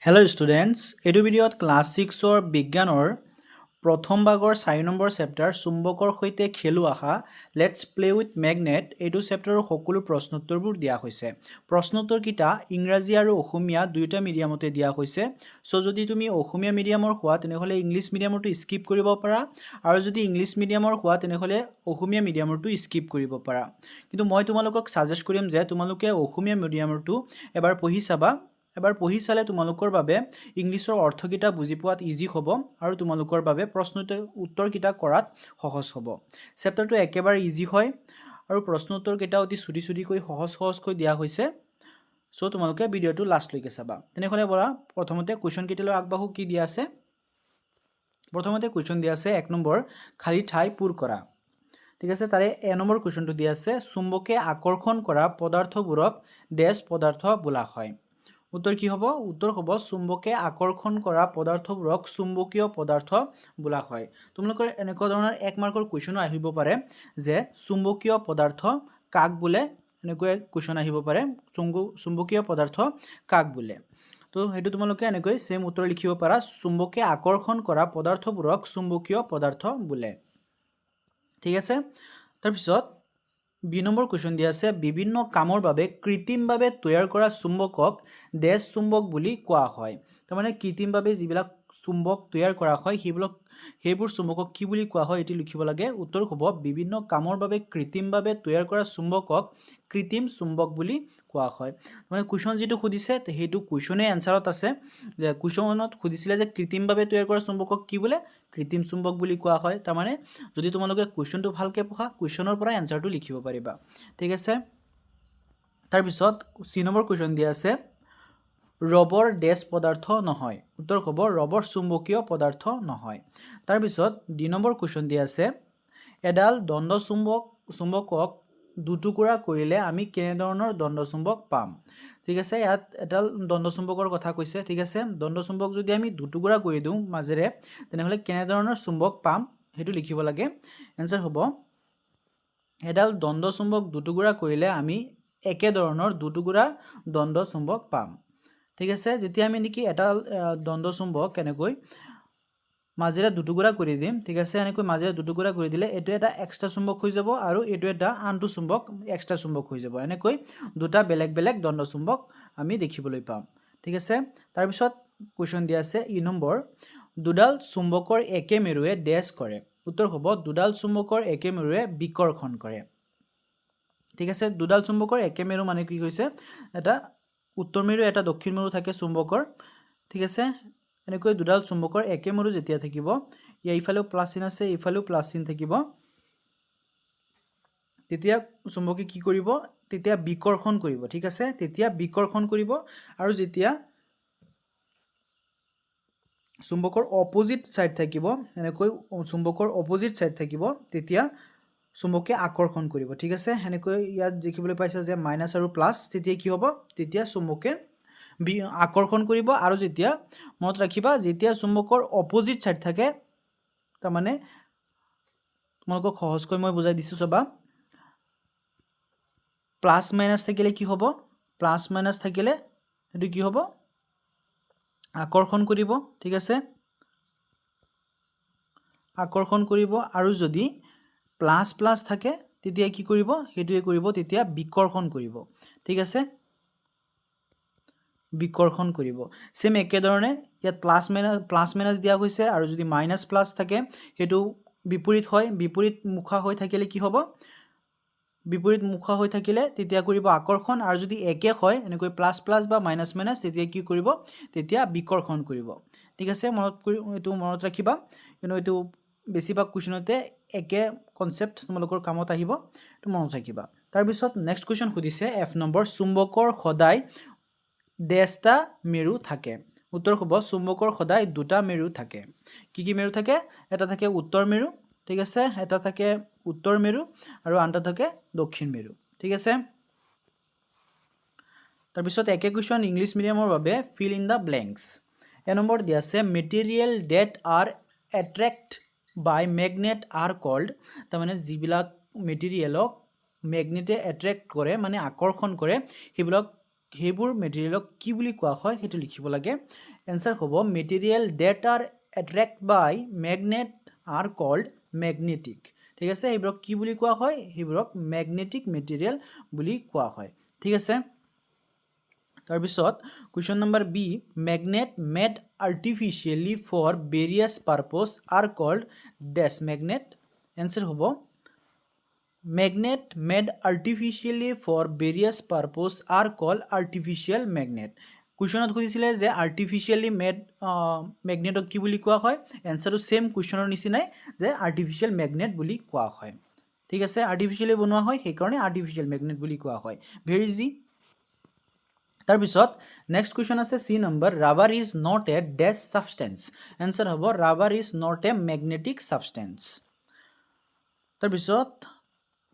Hello students, এইটো ভিডিঅ'ত class 6ৰ বিজ্ঞানৰ প্ৰথম ভাগৰ 4 নম্বৰ চেপ্টাৰ চুম্বকৰ সৈতে খেলো আহা লেটছ প্লে উইথ মেগনেট এইটো চেপ্টাৰৰ সকলো প্ৰশ্নোত্তৰবোৰ দিয়া হৈছে। প্ৰশ্নোত্তৰকেইটা ইংৰাজী আৰু অসমীয়া দুয়োটা মিডিয়ামতে দিয়া হৈছে। সো যদি তুমি অসমীয়া মিডিয়ামৰ হোৱা তেনেহ'লে ইংলিছ মিডিয়ামৰটো স্কিপ কৰিব পাৰা আৰু যদি ইংলিছ মিডিয়ামৰ হোৱা তেনেহ'লে অসমীয়া মিডিয়ামৰটো স্কিপ কৰিব পাৰা। কিন্তু মই তোমালোকক সাজেষ্ট কৰিম যে তোমালোকে অসমীয়া মিডিয়ামৰটো এবাৰ পঢ়ি চাবা। এবাৰ পঢ়ি চালে তোমালোকৰ বাবে ইংলিছৰ অৰ্থকেইটা বুজি পোৱাত ইজি হ'ব আৰু তোমালোকৰ বাবে উত্তৰকেইটা কৰাত সহজ হ'ব। চেপ্টাৰটো একেবাৰে ইজি হয় আৰু প্ৰশ্নোত্তৰকেইটা অতি ছুটি সহজকৈ দিয়া হৈছে। সো তোমালোকে ভিডিঅ'টো লাষ্টলৈকে চাবা। তেনেহ'লে বলা প্ৰথমতে কুৱেশ্যন কেইটালৈ আগবাঢ়ো। কি দিয়া আছে? প্ৰথমতে কুৱেশ্যন দিয়া আছে 1 নম্বৰ খালী ঠাই পূৰ কৰা। ঠিক আছে, তাৰে এ নম্বৰ কুৱেশ্যনটো দিয়া আছে চুম্বকে আকৰ্ষণ কৰা পদাৰ্থবোৰক ডেছ পদাৰ্থ বোলা হয়। উত্তৰ কি হ'ব? উত্তৰ হ'ব চুম্বকে আকৰ্ষণ কৰা পদাৰ্থবোৰক চুম্বকীয় পদাৰ্থ বোলা হয়। তোমালোকৰ এনেকুৱা ধৰণৰ 1 মাৰ্কৰ কুৱেশ্যনো আহিব পাৰে যে চুম্বকীয় পদাৰ্থ কাক বোলে, এনেকৈ কুৱেশ্যন আহিব পাৰে চুম্বকীয় পদাৰ্থ কাক বোলে। তো সেইটো তোমালোকে এনেকৈ সেম উত্তৰ লিখিব পাৰা চুম্বকে আকৰ্ষণ কৰা পদাৰ্থবোৰক চুম্বকীয় পদাৰ্থ বোলে। ঠিক আছে, তাৰপিছত বি নম্বৰ কুৱেশ্যন দিয়া আছে বিভিন্ন কামৰ বাবে কৃত্ৰিমভাৱে তৈয়াৰ কৰা চুম্বকক ডেছ চুম্বক বুলি কোৱা হয়। তাৰমানে কৃত্ৰিমভাৱে যিবিলাক চুম্বক তৈয়াৰ কৰা হয় সেইবোৰ চুম্বকক কি বুলি কোৱা হয় এটি লিখিব লাগে। উত্তৰ হ'ব বিভিন্ন কামৰ বাবে কৃত্ৰিমভাৱে তৈয়াৰ কৰা চুম্বকক কৃত্ৰিম চুম্বক বুলি কোৱা হয়। মানে কুৱেশ্যন যিটো সুধিছে সেইটো কুৱেশ্যনে এনচাৰত আছে যে কুৱেশ্যনত সুধিছিলে যে কৃত্ৰিমভাৱে তৈয়াৰ কৰা চুম্বকক কি বোলে? কৃত্ৰিম চুম্বক বুলি কোৱা হয়। তাৰমানে যদি তোমালোকে কুৱেশ্যনটো ভালকৈ পঢ়া কুৱেশ্যনৰ পৰা এনচাৰটো লিখিব পাৰিবা। ঠিক আছে, তাৰপিছত চি নম্বৰ কুৱেশ্যন দিয়া আছে ৰবৰ ডেছ পদাৰ্থ নহয়। উত্তৰ হ'ব ৰবৰ চুম্বকীয় পদাৰ্থ নহয়। তাৰপিছত ডি নম্বৰ কুৱেশ্যন দিয়া আছে এডাল চুম্বকক দুটুকুৰা কৰিলে আমি কেনেধৰণৰ চুম্বক পাম। ঠিক আছে, ইয়াত এডাল চুম্বকৰ কথা কৈছে। ঠিক আছে, চুম্বক যদি আমি দুটুকুৰা কৰি দিওঁ মাজেৰে তেনেহ'লে কেনেধৰণৰ চুম্বক পাম সেইটো লিখিব লাগে। এনচাৰ হ'ব এডাল চুম্বক দুটুকুৰা কৰিলে আমি একেধৰণৰ দুটুকুৰা চুম্বক পাম। ঠিক আছে, যেতিয়া আমি নেকি এটা চুম্বক কেনেকৈ মাজেৰে দুটুকুৰা কৰি দিম। ঠিক আছে, এনেকৈ মাজেৰে দুটুকুৰা কৰি দিলে এইটো এটা এক্সট্ৰা চুম্বক হৈ যাব আৰু এইটো এটা আনটো চুম্বক এক্সট্ৰা চুম্বক হৈ যাব। এনেকৈ দুটা বেলেগ বেলেগ চুম্বক আমি দেখিবলৈ পাম। ঠিক আছে, তাৰপিছত কুৱেশ্যন দিয়া আছে ই নম্বৰ দুডাল চুম্বকৰ একে মেৰুৱে ডেছ কৰে। উত্তৰ হ'ব দুডাল চুম্বকৰ একে মেৰুৱে বিকৰ্ষণ কৰে। ঠিক আছে, দুডাল চুম্বকৰ একে মেৰু মানে কি কৈছে এটা উত্তৰ মেৰু এটা দক্ষিণ মেৰু থাকে চুম্বকৰ। ঠিক আছে, এনেকৈ দুডাল চুম্বকৰ একে মেৰু যেতিয়া থাকিব ইফালেও প্লাছ চিন আছে ইফালেও প্লাছ চিন থাকিব তেতিয়া চুম্বকে কি কৰিব? তেতিয়া বিকৰ্ষণ কৰিব। ঠিক আছে, তেতিয়া বিকৰ্ষণ কৰিব আৰু যেতিয়া চুম্বকৰ অপজিট ছাইড থাকিব এনেকৈ চুম্বকৰ অপজিট ছাইড থাকিব তেতিয়া চুম্বকে আকৰ্ষণ কৰিব। ঠিক আছে, সেনেকৈ ইয়াত দেখিবলৈ পাইছে যে মাইনাছ আৰু প্লাছ তেতিয়া কি হ'ব? তেতিয়া চুম্বকে আকৰ্ষণ কৰিব আৰু যেতিয়া মনত ৰাখিবা যেতিয়া চুম্বকৰ অপজিট ছাইড থাকে তাৰমানে তোমালোকক সহজকৈ মই বুজাই দিছোঁ চাবা প্লাছ মাইনাছ থাকিলে কি হ'ব? প্লাছ মাইনাছ থাকিলে সেইটো কি হ'ব? আকৰ্ষণ কৰিব। ঠিক আছে, আকৰ্ষণ কৰিব আৰু যদি প্লাছ প্লাছ থাকে তেতিয়া কি কৰিব? সেইটোৱে কৰিব, তেতিয়া বিকৰ্ষণ কৰিব। ঠিক আছে, বিকৰ্ষণ কৰিব। সেম একেধৰণে ইয়াত প্লাছ মাইনাছ দিয়া হৈছে আৰু যদি মাইনাছ প্লাছ থাকে সেইটো বিপৰীত হয়। বিপৰীত মুখা হৈ থাকিলে কি হ'ব? বিপৰীত মুখা হৈ থাকিলে তেতিয়া কৰিব আকৰ্ষণ আৰু যদি একে হয় এনেকৈ প্লাছ প্লাছ বা মাইনাছ মাইনাছ তেতিয়া কি কৰিব? তেতিয়া বিকৰ্ষণ কৰিব। ঠিক আছে, এইটো মনত ৰাখিবা কিন্তু এইটো বেছিভাগ কুৱেশ্যনতে একে কনচেপ্ট তোমালোকৰ কামত আহিব, এইটো মনত ৰাখিবা। তাৰপিছত নেক্সট কুৱেশ্যন সুধিছে এফ নম্বৰ চুম্বকৰ সদায় ডেছটা মেৰু থাকে। উত্তৰ হ'ব চুম্বকৰ সদায় দুটা মেৰু থাকে। কি কি মেৰু থাকে? এটা থাকে উত্তৰ মেৰু। ঠিক আছে, এটা থাকে উত্তৰ মেৰু আৰু আনটা থাকে দক্ষিণ মেৰু। ঠিক আছে, তাৰপিছত একে কুৱেশ্যন ইংলিছ মিডিয়ামৰ বাবে fill in the blanks. A number দিয়া আছে material that are attract by magnet are called. তাৰমানে যিবিলাক মেটেৰিয়েলক মেগনেটে এট্ৰেক্ট কৰে মানে আকৰ্ষণ কৰে সেইবিলাক সেইবোৰ মেটেৰিয়েলক কি বুলি কোৱা হয় সেইটো লিখিব লাগে এনসাৰ হ'ব material that are attract by magnet are called magnetic ঠিক আছে এইবোৰক কি বুলি কোৱা হয় সেইবোৰক ম্যাগনেটিক মেটেৰিয়েল বুলি কোৱা হয় ঠিক আছে তাৰ পিছত question number B magnet made artificially for various purpose are called dash magnet answer হ'ব magnet made artificially for various purpose are called artificial magnet কুৱেশ্যনত খুজিছিলে যে আৰ্টিফিশিয়ালি মেড মেগনেটক কি বুলি কোৱা হয় এনসাৰটো সেম কুৱেশ্যনৰ নিচিনাই যে আৰ্টিফিশিয়াল মেগনেট বুলি কোৱা হয় ঠিক আছে আৰ্টিফিশিয়ালি বনোৱা হয় সেই কাৰণে আৰ্টিফিশিয়াল মেগনেট বুলি কোৱা হয় ভেৰি ইজি তাৰ পিছত নেক্সট কুৱেশ্যন আছে C number rubber is not a dash substance answer হ'ব rubber is not a magnetic substance তাৰ পিছত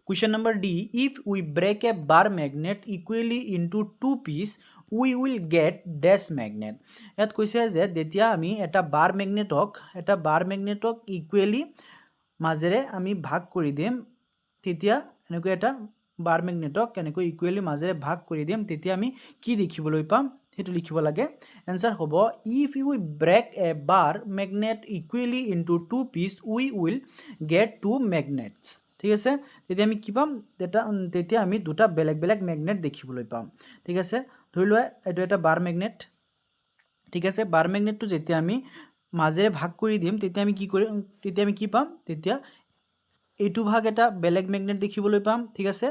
Question number D. If we break a bar magnet equally into two pieces, we will get dash magnet. ইয়াত কৈছে যে যেতিয়া আমি এটা বাৰ মেগনেটক equally মাজেৰে আমি ভাগ কৰি দিম তেতিয়া এনেকৈ এটা বাৰ মেগনেটক এনেকৈ ইকুৱেলি মাজেৰে ভাগ কৰি দিম তেতিয়া আমি কি দেখিবলৈ পাম সেইটো লিখিব লাগে এনসাৰ হ'ব if we break a bar magnet equally into two pieces we will get two magnets ঠিক আছে তেতিয়া আমি কি পাম তেতিয়া আমি দুটা বেলেগ বেলেগ ম্যাগনেট দেখিবলৈ পাম ঠিক আছে ধৰি লোৱা এটো এটা বাৰ ম্যাগনেট ঠিক আছে বাৰ ম্যাগনেটটো যেতিয়া আমি মাজেৰে ভাগ কৰি দিম তেতিয়া আমি কি পাম তেতিয়া এইটো ভাগ এটা বেলেগ ম্যাগনেট দেখিবলৈ পাম ঠিক আছে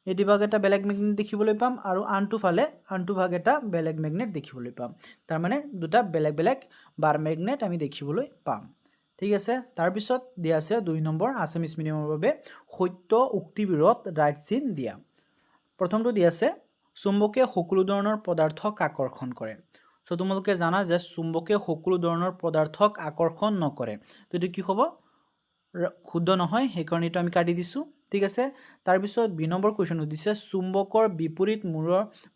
এইটো ভাগ এটা বেলেগ ম্যাগনেট দেখিবলৈ পাম আৰু আনটো ভাগ এটা বেলেগ ম্যাগনেট দেখিবলৈ পাম তাৰ মানে দুটা বেলেগ বেলেগ বাৰ ম্যাগনেট আমি দেখিবলৈ পাম ঠিক আছে তাৰ পিছত দিয়া আছে 2 নম্বৰ আসামিজ মিডিয়ামৰ বাবে সত্য উক্তিবিৰত ৰাইট চিন দিয়া প্ৰথমটো দিয়া আছে চুম্বকে সকলো ধৰণৰ পদাৰ্থক আকৰ্ষণ কৰে সো তোমালোকে জানা যে চুম্বকে সকলো ধৰণৰ পদাৰ্থক আকৰ্ষণ নকৰে তো এটো কি হ'ব শুদ্ধ নহয় সেই কাৰণে এটা আমি কাটি দিছো ঠিক আছে তাৰ পিছত 2 নম্বৰ কোৱেশ্চন দিছে চুম্বকৰ বিপৰীত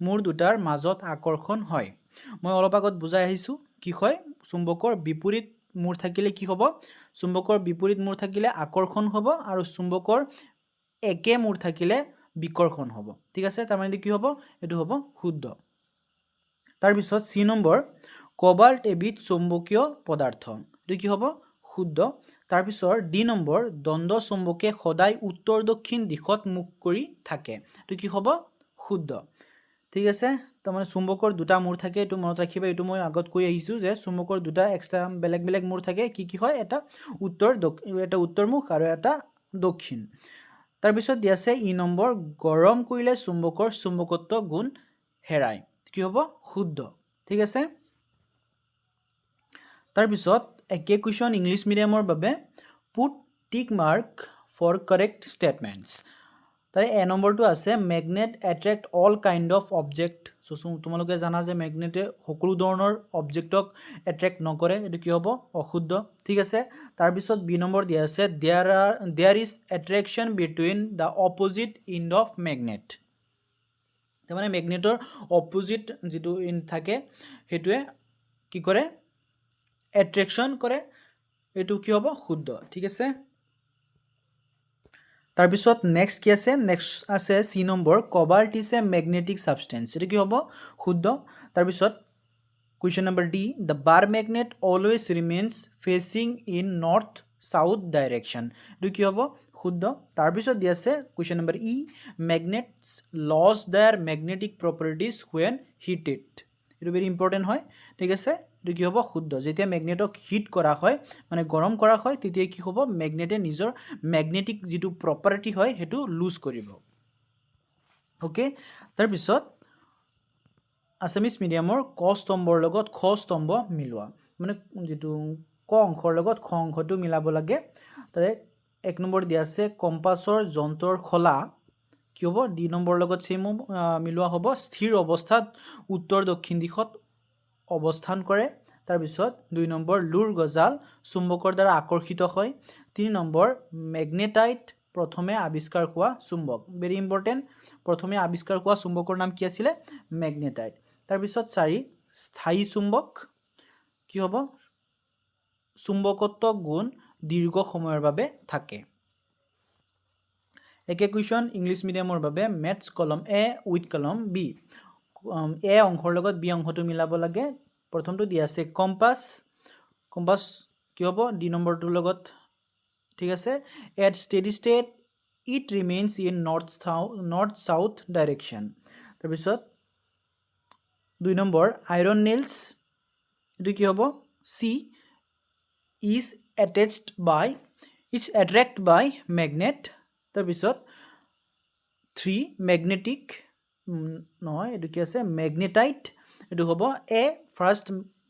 মূৰ দুটাৰ মাজত আকৰ্ষণ হয় মই অলপ আগত বুজাই আহিছো কি হয় চুম্বকৰ বিপৰীত মূৰ থাকিলে কি হ'ব চুম্বকৰ বিপৰীত মূৰ থাকিলে আকৰ্ষণ হ'ব আৰু চুম্বকৰ একে মূৰ থাকিলে বিকৰ্ষণ হ'ব ঠিক আছে তাৰ মানে কি হ'ব এটো হ'ব শুদ্ধ তাৰ পিছত সি নম্বৰ কোবাল্ট এবিধ চুম্বকীয় পদাৰ্থ এটো কি হ'ব শুদ্ধ তাৰ পিছত ডি নম্বৰ দ্বন্দ্ব চুম্বকে সদায় উত্তৰ দক্ষিণ দিশত মুখ কৰি থাকে এটো কি হ'ব শুদ্ধ ঠিক আছে তাৰ মানে চুম্বকৰ দুটা মূৰ থাকে এটো মনত ৰাখিবা এটো মই আগত কৈ আহিছো যে চুম্বকৰ দুটা এক্সট্ৰা বেলেগ বেলেগ মূৰ থাকে কি হয় এটা উত্তৰমুখ আৰু এটা দক্ষিণ তাৰ পিছত দিয়া আছে ই নম্বৰ গৰম কৰিলে চুম্বকৰ চুম্বকত্ব গুণ হেৰাই কি হ'ব শুদ্ধ ঠিক আছে তাৰ পিছত একে কোৱেশ্চন ইংলিশ মিডিয়ামৰ বাবে put tick mark for correct statements তাই এ নম্বৰটো আছে magnet attract all kind of object so তোমালোকে জানা যে ম্যাগনেটে সকলো ধৰণৰ অবজেক্টক এট্ৰেক্ট নকৰে এটো কি হ'ব অশুদ্ধ ঠিক আছে তাৰ পিছত বি নম্বৰ দিয়া আছে there is attraction between the opposite end of magnet তাৰ মানে ম্যাগনেটৰ অপোজিট যেটো ইন থাকে হেতুৱে কি কৰে এট্ৰেকশন কৰে এটো কি হ'ব শুদ্ধ ঠিক আছে তাৰ পিছত নেক্সট কি আছে নেক্সট আছে C number cobalt is a magnetic substance এটো কি হ'ব শুদ্ধ তাৰ পিছত question number D the bar magnet always remains facing in north south direction এটো কি হ'ব শুদ্ধ তাৰ পিছত দি আছে question number E magnets lose their magnetic properties when heated এটো ভেৰি ইম্পৰ্টেন্ট হয় ঠিক আছে এটো কি হ'ব শুদ্ধ যেতিয়া ম্যাগনেটক হিট কৰা হয় মানে গৰম কৰা হয় তেতিয়া কি হ'ব ম্যাগনেটে নিজৰ ম্যাগনেটিক যেটো প্ৰপাৰ্টি হয় হেতু লুজ কৰিব ওকে তাৰ পিছত আসামিজ মিডিয়ামৰ ক স্তম্ভৰ লগত খ স্তম্ভ মিলোৱা মানে যেটো ক অংশৰ লগত খ অংশটো মিলাব লাগে তাৰে এক নম্বৰ দিয়া আছে কম্পাছৰ যন্ত্ৰৰ খলা কি হ'ব ডি নম্বৰ লগত সেম মিলোৱা হ'ব স্থিৰ অৱস্থাত উত্তৰ দক্ষিণ দিশত অৱস্থান কৰে তাৰ পিছত 2 নম্বৰ লুৰ গজাল চুম্বকৰ দ্বাৰা আকৰ্ষিত হয় 3 নম্বৰ ম্যাগনেটাইট প্ৰথমে আৱিষ্কাৰ হোৱা চুম্বক ভেৰি ইম্পৰ্টেন্ট প্ৰথমে আৱিষ্কাৰ হোৱা চুম্বকৰ নাম কি আছিল ম্যাগনেটাইট তাৰ পিছত 4 স্থায়ী চুম্বক কি হ'ব চুম্বকত্ব গুণ দীৰ্ঘ সময়ৰ বাবে থাকে একে কোৱেশ্চন ইংলিশ মিডিয়ামৰ বাবে ম্যাথছ কলম এ উইথ কলম বি এ অংশৰ লগত বি অংশটো মিলাব লাগে প্ৰথমটো দিয়া আছে কম্পাছ কি হ'ব ডি নম্বৰটোৰ লগত ঠিক আছে at steady state it remains in north south direction তাৰপিছত 2 নম্বৰ আইৰন নেইলছ এইটো কি হ'ব C is attracted by magnet তাৰপিছত 3 ম্যাগনেটিক নহয় এইটো কি আছে ম্যাগনেটাইট এইটো হ'ব এ ফাৰ্স্ট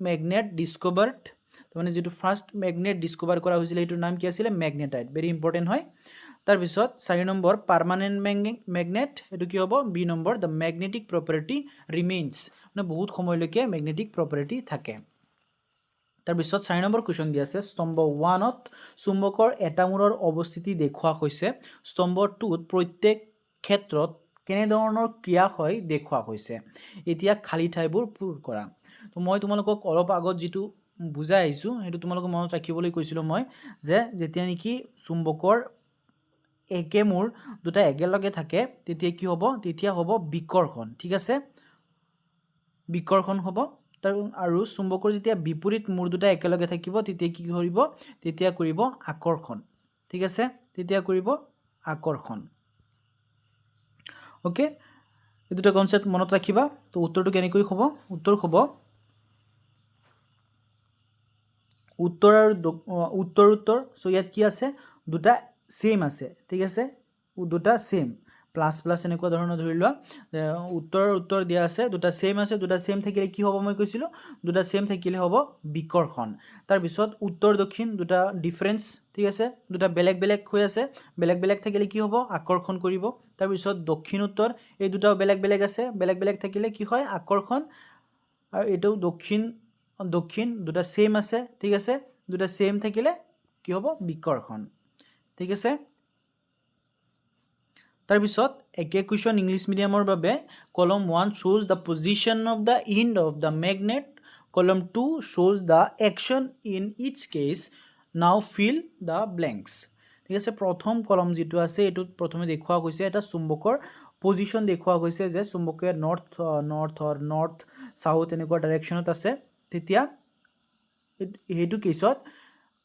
ম্যাগনেট ডিসকভাৰ্ড মানে যেটো ফাৰ্স্ট ম্যাগনেট ডিসকভাৰ কৰা হৈছিল এইটোৰ নাম কি আছিল ম্যাগনেটাইট ভেৰি ইম্পৰ্টেন্ট হয় তাৰপিছত 4 নম্বৰ পাৰ্মানেন্ট ম্যাগনেট এইটো কি হ'ব B number the magnetic property remains মানে বহুত সময়লৈকে ম্যাগনেটিক প্ৰপাৰ্টি থাকে তাৰপিছত 4 নম্বৰ কোৱেশ্চন দি আছে স্তম্ভ 1ত চুম্বকৰ এটা মূৰৰ অৱস্থিতি দেখুওৱা হৈছে স্তম্ভ 2ত প্ৰত্যেক ক্ষেত্ৰত কেনে ধৰণৰ ক্ৰিয়া হয় দেখুওৱা হৈছে এতিয়া খালি ঠাইবোৰ পূৰ কৰা তো মই তোমালোকক অলপ আগত যেটো বুজাই আহিছো হেতু তোমালোকক মনত ৰাখিবলৈ কৈছিলো মই যে যেতিয়া নেকি চুম্বকৰ একে মূৰ দুটা একেলগে থাকে তেতিয়া কি হ'ব তেতিয়া হ'ব বিকৰ্ষণ ঠিক আছে বিকৰ্ষণ হ'ব আৰু চুম্বকৰ যেতিয়া বিপৰীত মূৰ দুটা একেলগে থাকিব তেতিয়া কি কৰিব তেতিয়া কৰিব আকৰ্ষণ ঠিক আছে তেতিয়া কৰিব আকৰ্ষণ ওকে এই দুটা কনসেপ্ট মনত ৰাখিবা তো উত্তৰটো কেনেকৈ হ'ব উত্তৰ হ'ব উত্তৰ আৰু উত্তৰ সো ইয়াত কি আছে দুটা সেম আছে ঠিক আছে দুটা সেম প্লাস প্লাস এনেকুৱা ধৰণৰ ধৰি লোৱা উত্তৰ দিয়া আছে দুটা সেম থাকিলে কি হ'ব মই কৈছিলো দুটা সেম থাকিলে হ'ব বিকৰ্ষণ তাৰ পিছত উত্তৰ দক্ষিণ দুটা ডিফাৰেন্স ঠিক আছে দুটা বেলেগ বেলেগ হৈ আছে বেলেগ বেলেগ থাকিলে কি হ'ব আকৰ্ষণ কৰিব তাৰ পিছত দক্ষিণ উত্তৰ এই দুটা বেলেগ বেলেগ আছে বেলেগ বেলেগ থাকিলে কি হয় আকৰ্ষণ আৰু এটো দক্ষিণ দুটা সেম আছে ঠিক আছে দুটা সেম থাকিলে কি হ'ব বিকৰ্ষণ ঠিক আছে তাৰপিছত একে কোৱেশ্চন ইংলিশ মিডিয়ামৰ বাবে কলম 1 shows the position of the end of the magnet column 2 shows the action in each case now fill the blanks ঠিক আছে প্ৰথম কলম যেটো আছে এটো প্ৰথমে দেখুৱা গৈছে এটা চুম্বকৰ পজিশন দেখুৱা গৈছে যে চুম্বকে নৰ্থ সাউথ এনেকুৱা ডাইৰেকশনত আছে তেতিয়া হেতু কেছত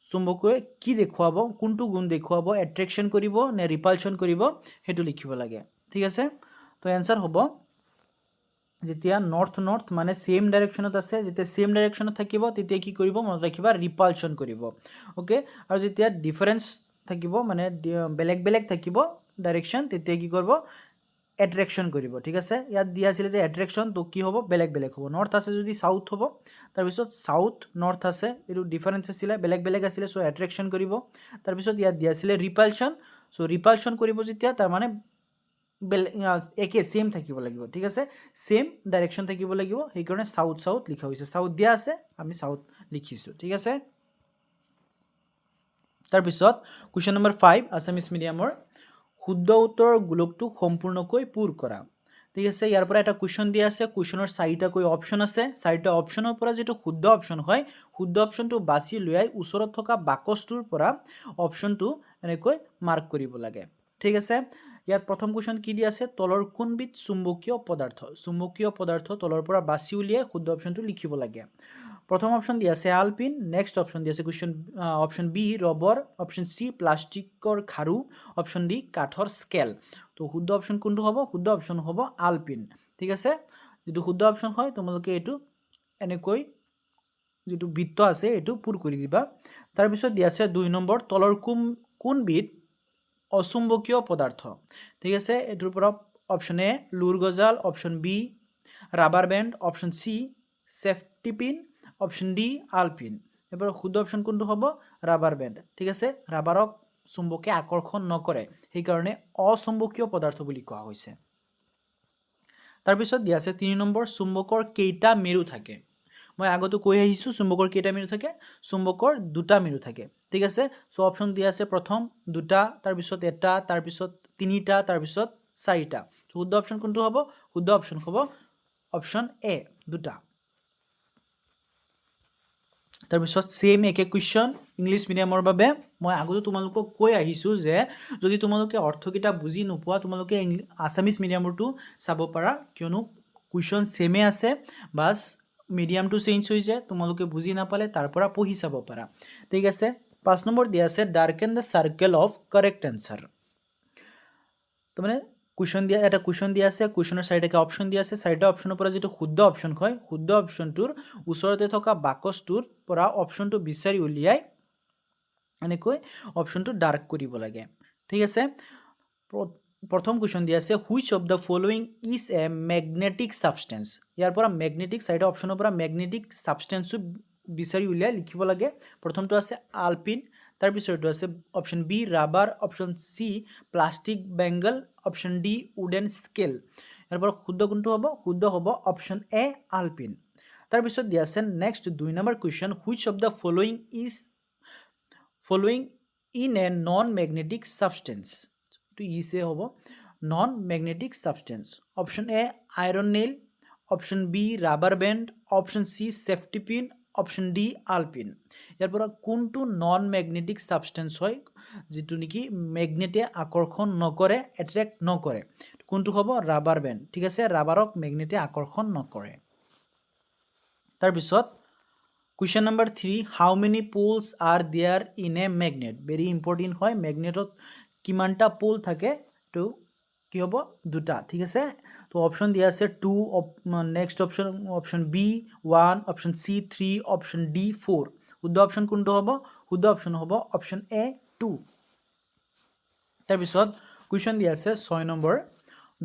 চুম্বকে কি দেখুৱাব কোনটো গুণ দেখুৱাব এট্ৰেকশন কৰিব নে ৰিপালশন কৰিব হেতু লিখিব লাগে ঠিক আছে তো आंसर হ'ব যেতিয়া নৰ্থ মানে সেম ডাইৰেকশনত আছে যেতিয়া সেম ডাইৰেকশনত থাকিব তেতিয়া কি কৰিব মনত ৰাখিবা ৰিপালশন কৰিব ওকে আৰু যেতিয়া ডিফাৰেন্স থাকিব মানে বেলেগ বেলেগ থাকিব ডাইৰেকশন তেতিয়া কি কৰিব এট্ৰেকশন কৰিব ঠিক আছে ইয়াত দিয়া আছিল যে এট্ৰেকশন তো কি হ'ব বেলেগ বেলেগ হ'ব নৰ্থ আছে যদি সাউথ হ'ব তাৰ পিছত সাউথ নৰ্থ আছে এটো ডিফাৰেন্স আছিল বেলেগ বেলেগ আছিল সো এট্ৰেকশন কৰিব তাৰ পিছত ইয়াত দিয়া আছিল ৰিপালশন সো ৰিপালশন কৰিব যেতিয়া তাৰ মানে একে সেম থাকিব লাগিব ঠিক আছে সেম ডাইৰেকশন থাকিব লাগিব সেই কাৰণে সাউথ লিখা হৈছে সাউথ দিয়া আছে আমি সাউথ লিখিছো ঠিক আছে তাৰ পিছত কোৱেশ্চন নম্বৰ 5 আসামিজ মিডিয়ামৰ শুদ্ধ উত্তৰ গোলকটো সম্পূৰ্ণকৈ পূৰ কৰা ঠিক আছে ইয়াৰ পৰা এটা কোৱেশ্চন দিয়া আছে কোৱেশ্চনৰ 4টা কৈ অপচন আছে 4টা অপচনৰ পৰা যেটো শুদ্ধ অপচন হয় শুদ্ধ অপচনটো বাছি লুয়াই ওচৰত থকা বাকসটোৰ পৰা অপচনটো এনেকৈ মাৰ্ক কৰিব লাগে ঠিক আছে ইয়াত প্ৰথম কোৱেশ্চন কি দিয়া আছে তলৰ কোনবিধ চুম্বকীয় পদাৰ্থ তলৰ পৰা বাছি উলিয়াই শুদ্ধ অপচনটো লিখিব লাগে প্ৰথম অপচন দিয়া আছে আলপিন নেক্সট অপচন দিয়া আছে question option B rubber option C প্লাষ্টিকৰ খাৰু অপচন ডি কাঠৰ স্কেল তো শুদ্ধ অপচন কোনটো হ'ব শুদ্ধ অপচন হ'ব আলপিন ঠিক আছে যেটো শুদ্ধ অপচন হয় তোমালোকে এটো এনেকৈ যেটো বৃত্ত আছে এটো পুৰ কৰি দিবা তাৰ পিছত দিয়া আছে 2 নম্বৰ তলৰ কোনবিধ অচুম্বকীয় পদাৰ্থ ঠিক আছে এটোৰ পৰা অপচন এ লুৰ গজাল option B rubber band option C safety pin option D আলপিন এবাৰ শুদ্ধ অপচন কোনটো হ'ব ৰাবাৰ বেণ্ড ঠিক আছে ৰাবাৰক চুম্বকে আকৰ্ষণ নকৰে সেই কাৰণে অচুম্বকীয় পদাৰ্থ বুলি কোৱা হৈছে তাৰ পিছত দিয়া আছে 3 নম্বৰ চুম্বকৰ কেইটা মেৰু থাকে মই আগতো কৈ আহিছো চুম্বকৰ কেইটা মেৰু থাকে চুম্বকৰ দুটা মেৰু থাকে ঠিক আছে সো অপচন দিয়া আছে প্ৰথম দুটা তাৰ পিছত এটা তাৰ পিছত তিনিটা তাৰ পিছত চাৰিটা শুদ্ধ অপচন কোনটো হ'ব শুদ্ধ অপচন হ'ব অপচন এ দুটা তাৰ পিছত সেম একে কোৱেশ্চন ইংলিশ মিডিয়ামৰ বাবে মই আগতো তোমালোকক কৈ আহিছো যে যদি তোমালোকে অৰ্থকিটা বুজি নোপোৱা তোমালোকে আসামিজ মিডিয়ামৰটো চাব পাৰা কিয়নো কুৱেশ্যন সেমে আছে বাস মিডিয়ামটো চেঞ্জ হৈ যায় তোমালোকে বুজি নাপালে তাৰ পৰা পঢ়ি চাব পাৰা ঠিক আছে 5 নম্বৰ দিয়া আছে ডাৰ্কেন the circle of correct answer মানে কুৱেশ্যন দিয়া এটা কুৱেশ্যন দিয়া আছে কুৱেশ্যনৰ চাৰিটা অপচন দিয়া আছে চাৰিটা অপচনৰ পৰা যেটো শুদ্ধ অপচন হয় শুদ্ধ অপচনটোৰ ওচৰতে থকা বাকচটোৰ পৰা অপচনটো বিচাৰি উলিয়াই এনেকৈ অপচনটো ডাৰ্ক কৰিব লাগে ঠিক আছে প্ৰথম কুৱেশ্যন দিয়া আছে which of the following is a magnetic substance ইয়াৰ পৰা ম্যাগনেটিক চাৰিটা অপচনৰ পৰা ম্যাগনেটিক সাবস্টেন্সটো বিচাৰি উলিয়াই লিখিব লাগে প্ৰথমটো আছে আলপিন তাৰ পিছৰটো আছে option B rubber option C plastic bangle option D wooden scale ইয়াৰ পৰা শুদ্ধ হ'ব অপচন এ আলপিন তাৰ পিছত দিয়া আছে next 2 number question which of the following in a non magnetic substance to ইসে হ'ব non magnetic substance option A iron nail option B rubber band option C safety pin option D আলপিন ইয়াৰ পৰা কোনটো নন ম্যাগনেটিক সাবস্টেন্স হয় যেটো নেকি ম্যাগনেটে আকৰ্ষণ নকৰে এট্ৰেক্ট নকৰে কোনটো হ'ব ৰাবাৰ ব্যান্ড ঠিক আছে ৰাবাৰক ম্যাগনেটে আকৰ্ষণ নকৰে তাৰ পিছত Question number 3 how many poles are there in a magnet very important হয় ম্যাগনেটত কিমানটা পোল থাকে তো কি হ'ব দুটা ঠিক আছে তো অপচন দিয়া আছে 2 next option B 1 option C 3 option D 4 শুদ্ধ অপচন কোনটো হ'ব শুদ্ধ অপচন হ'ব অপচন এ 2 তাৰ পিছত কুৱেশ্যন দিয়া আছে 6 নম্বৰ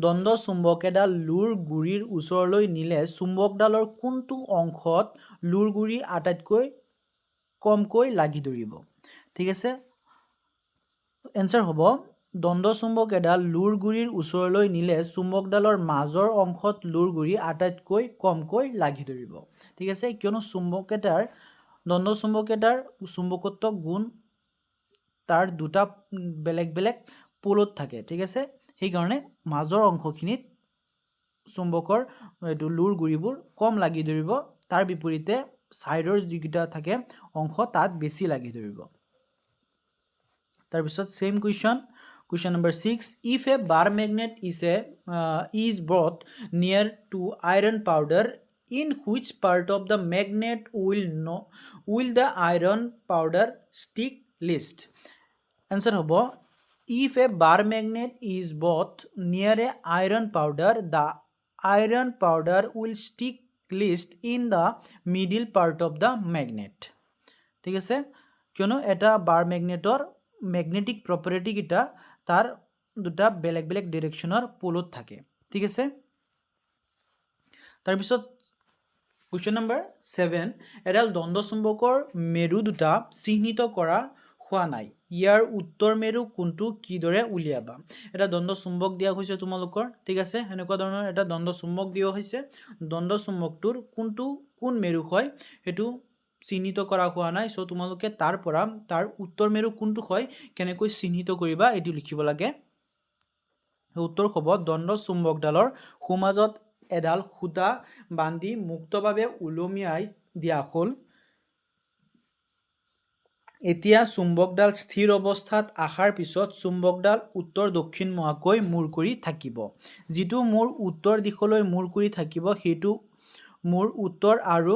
দ্বন্দ্ব চুম্বক এডাল লুৰ গুৰিৰ ওচৰলৈ নিলে চুম্বকডালৰ কোনটো অংশত লুৰ গুৰি আটাইতকৈ কমকৈ লাগি ধৰিব ঠিক আছে এনসাৰ হ'ব দ্বন্দ্ব চুম্বক এডাল লুৰ গুৰিৰ ওচৰলৈ নিলে চুম্বকডালৰ মাজৰ অংশত লুৰ গুৰি আটাইতকৈ কমকৈ লাগি ধৰিব ঠিক আছে কিয়নো দ্বন্দ্ব চুম্বক এটাৰ চুম্বকত্ব গুণ তাৰ দুটা বেলেগ বেলেগ পোলত থাকে ঠিক আছে সেই কাৰণে মাজৰ অংশখিনিত চুম্বকৰ এটো লুৰ গুৰিবোৰ কম লাগি ধৰিব তাৰ বিপৰীতে সাইডৰ যিকিটা থাকে অংশ তাত বেছি লাগি ধৰিব তাৰ পিছত same question number 6 if a bar magnet is brought near to iron powder in which part of the magnet will the iron powder stick least answer hobo if a bar magnet is brought near a iron powder the iron powder will stick least in the middle part of the magnet ঠিক আছে কিয়নো এটা bar magnetor magnetic property কিটা তাৰ দুটা বেলেগ বেলেগ ডাইৰেকশনৰ পোলত থাকে ঠিক আছে তাৰ পিছত question number 7 এডাল দ্বন্দ্ব চুম্বকৰ মেৰু দুটা চিহ্নিত কৰা হোৱা নাই ইয়াৰ উত্তৰ মেৰু কোনটো কিদৰে উলিয়াবা এটা দ্বন্দ্ব চুম্বক দিয়া হৈছে তোমালোকৰ ঠিক আছে এনেকুৱা ধৰণৰ এটা দ্বন্দ্ব চুম্বক দিয়া হৈছে দ্বন্দ্ব চুম্বকটোৰ কোন মেৰু হয় হেতু চিহ্নিত কৰা হোৱা নাই সো তোমালোকে তাৰ পৰা তাৰ উত্তৰ মেৰু কোনটো হয় কেনেকৈ চিহ্নিত কৰিবা এটো লিখিব লাগে উত্তৰ হ'ব দ্বন্দ্ব চুম্বকডালৰ সোমাজত এডাল খুটা বান্ধি মুক্তভাৱে উলমিয়াই দিয়া হ'ল এতিয়া চুম্বকডাল স্থিৰ অৱস্থাত আহাৰ পিছত চুম্বকডাল উত্তৰ দক্ষিণ মুহাকৈ মূৰ কৰি থাকিব যেটো মূৰ উত্তৰ দিশলৈ মূৰ কৰি থাকিব হেতু মূৰ উত্তৰ আৰু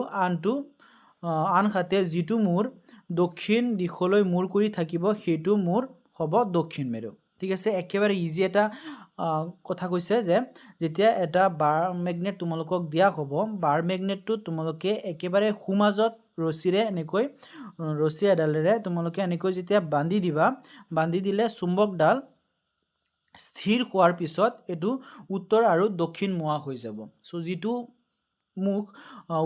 আনহাতে যেটো মূৰ দক্ষিণ দিশলৈ মূৰ কৰি থাকিব হেতু মূৰ হ'ব দক্ষিণ মেৰু ঠিক আছে একেবাৰে ইজি এটা কথা কৈছে যে যেতিয়া এটা বাৰ ম্যাগনেট তোমালোকক দিয়া হ'ব বাৰ ম্যাগনেটটো তোমালোকে একেবাৰে সোমাজত ৰছিৰে এনেকৈ ৰছি এডালেৰে তোমালোকে এনেকৈ যেতিয়া বান্ধি দিলে চুম্বকডাল স্থিৰ হোৱাৰ পিছত এটো উত্তৰ আৰু দক্ষিণ মুহা হৈ যাব সো যেটো মুখ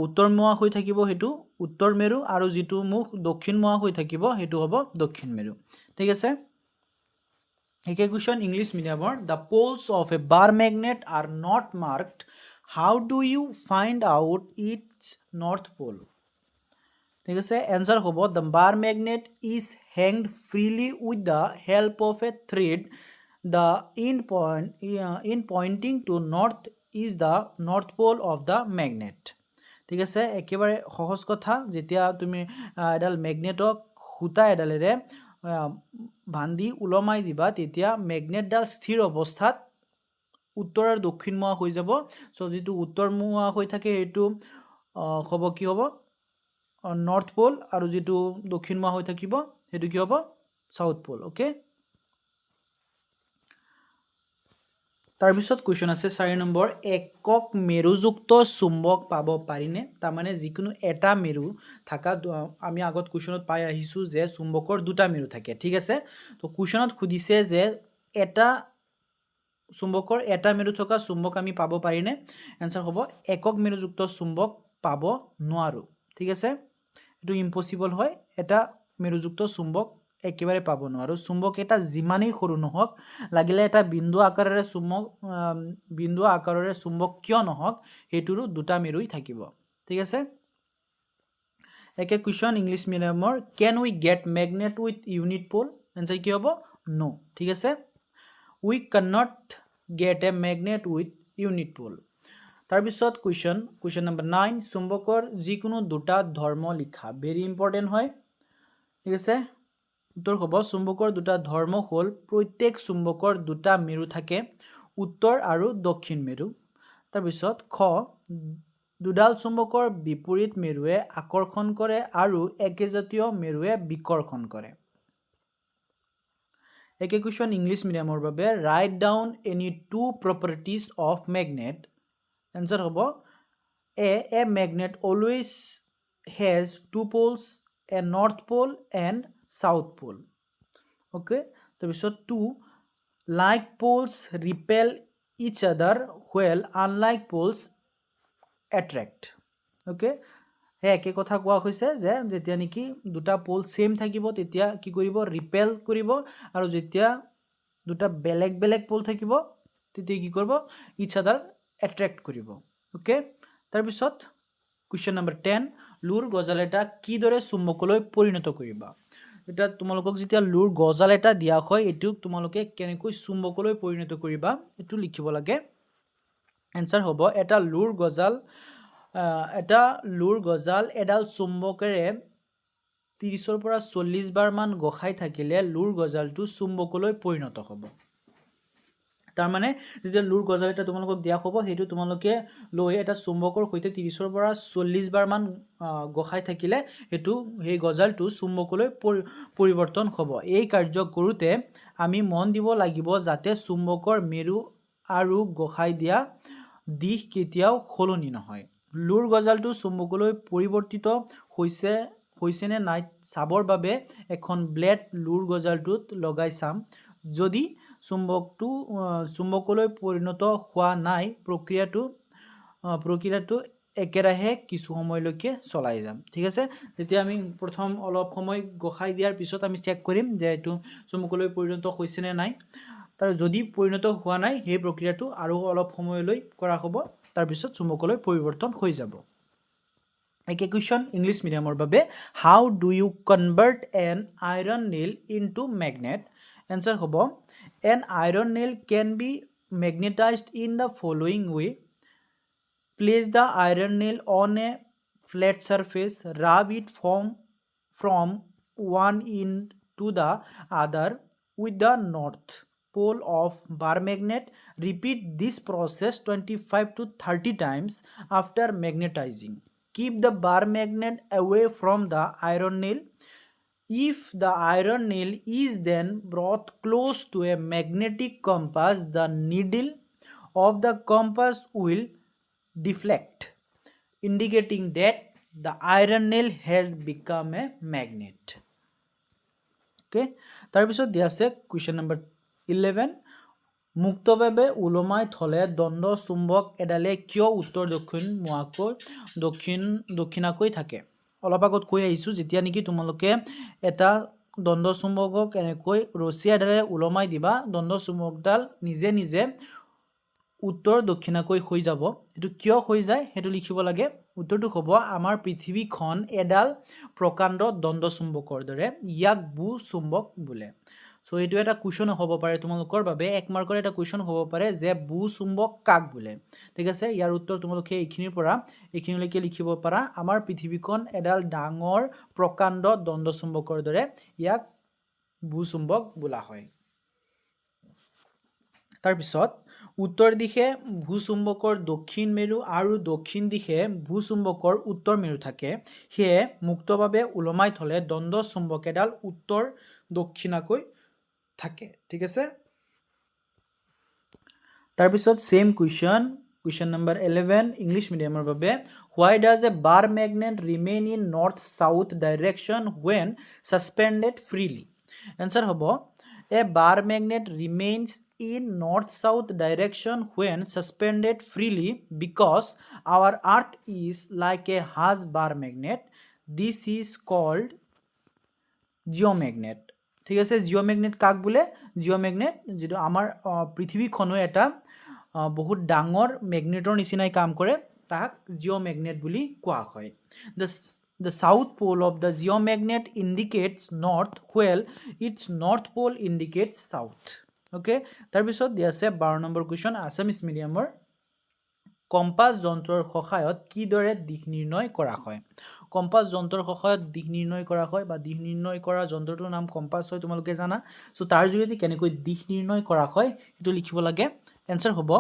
উত্তৰ মুহা হৈ থাকিব হেতু উত্তৰ মেৰু আৰু যেটো মুখ দক্ষিণ মুহা হৈ থাকিব হেতু হ'ব দক্ষিণ মেৰু ঠিক আছে একে question English medium the poles of a bar magnet are not marked how do you find out its north pole ঠিক আছে answer হ'ব the bar magnet is hanged freely with the help of a thread the end pointing to north is the north pole of the magnet ঠিক আছে একেবাৰে সহজ কথা যেতিয়া তুমি এডাল ম্যাগনেটক খুটা এডালেৰে বান্ধি উলমাই দিবা তেতিয়া ম্যাগনেটডাল স্থিৰ অৱস্থাত উত্তৰ আৰু দক্ষিণমুৱা হৈ যাব সো যেটো উত্তৰমুৱা হৈ থাকে এটো হ'ব কি হ'ব নৰ্থ পোল আৰু যেটো দক্ষিণমুৱা হৈ থাকিব হেতু কি হ'ব সাউথ পোল ওকে তাৰ পিছত কোৱেশ্চন আছে 4 নম্বৰ একক মেৰুযুক্ত চুম্বক পাব পাৰিনে তাৰ মানে যিকোনো এটা মেৰু থাকা আমি আগত কোৱেশ্চনত পাই আহিছো যে চুম্বকৰ দুটা মেৰু থাকে ঠিক আছে তো কোৱেশ্চনত খুদিছে যে এটা চুম্বকৰ এটা মেৰু থকা চুম্বক আমি পাব পাৰিনে आंसर হ'ব একক মেৰুযুক্ত চুম্বক পাব নোৱাৰো ঠিক আছে এটো ইম্পসিবল হয় এটা মেৰুযুক্ত চুম্বক একেবাৰে পাব নোৱাৰো চুম্বক এটা জিমানেই সৰু নহওক লাগিলে এটা বিন্দু আকাৰৰে চুম্বক কিয় নহওক হেতুৰো দুটা মেৰুই থাকিব ঠিক আছে একে কোৱেশ্চন ইংলিশ মিডিয়ামৰ can we get magnet with unit pole answer কি হ'ব no ঠিক আছে we cannot get a magnet with unit pole তাৰ পিছত কোৱেশ্চন নম্বৰ 9 চুম্বকৰ যিকোনো দুটা ধৰ্ম লিখা ভেৰি ইম্পৰ্টেন্ট হয় ঠিক আছে উত্তৰ হ'ব চুম্বকৰ দুটা ধৰ্ম হ'ল প্ৰত্যেক চুম্বকৰ দুটা মেৰু থাকে উত্তৰ আৰু দক্ষিণ মেৰু তাৰ পিছত খ দুডাল চুম্বকৰ বিপৰীত মেৰুৱে আকৰ্ষণ কৰে আৰু একেজাতীয় মেৰুৱে বিকৰ্ষণ কৰে একে কোৱেশ্চন ইংলিশ মিডিয়ামৰ বাবে write down any two properties of magnet answer হ'ব a magnet always has two poles a north pole and south pole okay তাৰ পিছত 2 like poles repel each other while unlike poles attract okay একে কথা কোৱা হৈছে যে যেতিয়া নেকি দুটা পোল সেম থাকিব তেতিয়া কি কৰিব ৰিপেল কৰিব আৰু যেতিয়া দুটা বেলেগ বেলেগ পোল থাকিব তেতিয়া কি কৰিব each other attract কৰিব ওকে তাৰ পিছত কোৱেশ্চন নম্বৰ 10 লুৰ গজাল এটা কি দৰে চুম্বকলৈ পৰিণত কৰিবা এটা তোমালোকক যেতিয়া লুৰ গজাল এটা দিয়া হয় এটু তোমালোকে কেনেকৈ চুম্বকলৈ পৰিণত কৰিবা এটু লিখিব লাগে आंसर হ'ব এটা লুৰ গজাল এডাল চুম্বকেৰে 30 ৰ পৰা 40 বাৰ মান গখাই থাকিলে লুৰ গজালটো চুম্বকলৈ পৰিণত হ'ব তাৰ মানে যেতিয়া লুৰ গজাল এটা তোমালোকক দিয়া হ'ব হেতু তোমালোকে লৈ এটা চুম্বকৰ হৈতে 30 ৰ পৰা 40 বাৰ মান গখাই থাকিলে হেতু হেই গজালটো চুম্বকলৈ পৰিৱৰ্তন হ'ব এই কাৰ্য কৰোতে আমি মন দিব লাগিব যাতে চুম্বকৰ মেৰু আৰু গখাই দিয়া দিশ কেতিয়াও খলনি নহয় লুৰ গজালটো চুম্বকলৈ পৰিৱৰ্তিত হৈছে নে নাই চাবৰ বাবে এখন ব্লেড লুৰ গজালটোত লগাই চাম যদি চুম্বকলৈ পৰিণত হোৱা নাই প্ৰক্ৰিয়াটো একেৰাহে কিছু সময়লৈকে চলাই যাম ঠিক আছে যেতিয়া আমি প্ৰথম অলপ সময় গখাই দিয়াৰ পিছত আমি চেক কৰিম যে এটো চুম্বকলৈ পৰিণত হৈছে নে নাই তাৰ যদি পৰিণত হোৱা নাই সেই প্ৰক্ৰিয়াটো আৰু অলপ সময়লৈ কৰা হ'ব তাৰ পিছত চুম্বকলৈ পৰিৱৰ্তন হৈ যাব একে কোৱেশ্চন ইংলিশ মিডিয়ামৰ বাবে how do you convert an iron nail into magnet answer হ'ব an iron nail can be magnetized in the following way place the iron nail on a flat surface rub it from one end to the other with the north pole of bar magnet repeat this process 25 to 30 times after magnetizing keep the bar magnet away from the iron nail if the iron nail is then brought close to a magnetic compass the needle of the compass will deflect indicating that the iron nail has become a magnet okay তাৰ পিছত দিয়া আছে question number 11 মুক্তভাৱে উলমাই থলে দ্বন্দ্ব চুম্বক এডালে কিয় উত্তৰ দক্ষিণাকৈ থাকে অলপ আগত কৈ আহিছো যেতিয়া নেকি তোমালোকে এটা দ্বন্দ্ব চুম্বকক এনেকৈ ৰছী এডালে উলমাই দিবা দ্বন্দ্ব চুম্বকডাল নিজে নিজে উত্তৰ দক্ষিণাকৈ হৈ যাব এটো কিয় হৈ যায় হেতু লিখিব লাগে উত্তৰটো হ'ব আমাৰ পৃথিৱীখন এডাল প্ৰকাণ্ড দ্বন্দ্ব চুম্বকৰ দৰে ইয়াক ভূ চুম্বক বোলে সো এটো এটা কোৱেশ্চন হ'ব পাৰে তোমালোকৰ বাবে এক মাৰ্কৰ এটা কোৱেশ্চন হ'ব পাৰে যে ভূ চুম্বক কাক বোলে ঠিক আছে ইয়াৰ উত্তৰ তোমালোকে এইখিনিৰ পৰা এইখিনিলৈকে লিখিব পাৰা আমাৰ পৃথিৱীখন এডাল ডাঙৰ প্ৰকাণ্ড দ্বন্দ্ব চুম্বকৰ দৰে ইয়াক ভূ চুম্বক বোলা হয় তাৰপিছত উত্তৰ দিশে ভূচুম্বকৰ দক্ষিণ মেৰু আৰু দক্ষিণ দিশে ভূচুম্বকৰ উত্তৰ মেৰু থাকে সেয়ে মুক্তভাৱে ওলমাই থলে দ্বন্দ্ব চুম্বক এডাল উত্তৰ দক্ষিণাকৈ থাকে ঠিক আছে তাৰপিছত সেম কুৱেশ্যন নম্বৰ 11 ইংলিছ মিডিয়ামৰ বাবে why does a bar magnet remain in north south direction when suspended freely answer হ'ব a bar magnet remains in north south direction when suspended freely because our earth is like a Higgs bar magnet this is called geomagnet ঠিক আছে জিঅ'মেগনেট কাক বোলে জিঅ'মেগনেট যেটো আমাৰ পৃথিৱীখনো এটা বহুত ডাঙৰ মেগনেটৰ নিচিনাই কাম কৰে তাক জিঅ'মেগনেট বুলি কোৱা হয় the south pole of the geomagnet indicates north while its north pole indicates south okay তাৰপিছত দিয়া আছে 12 নম্বৰ কোৱেশ্চন আছামিজ মিডিয়ামৰ কম্পাস যন্ত্ৰৰ সহায়ত কিদৰে দিশ নিৰ্ণয় কৰা হয় কম্পাস যন্ত্ৰৰ সহায়ত দিশ নিৰ্ণয় কৰা হয় বা দিশ নিৰ্ণয় কৰা যন্ত্ৰটোৰ নাম কম্পাস হয় তোমালোকে জানা সো তাৰ জৰিয়তে কেনেকৈ দিশ নিৰ্ণয় কৰা হয় এটো লিখিব লাগে এনসাৰ হ'ব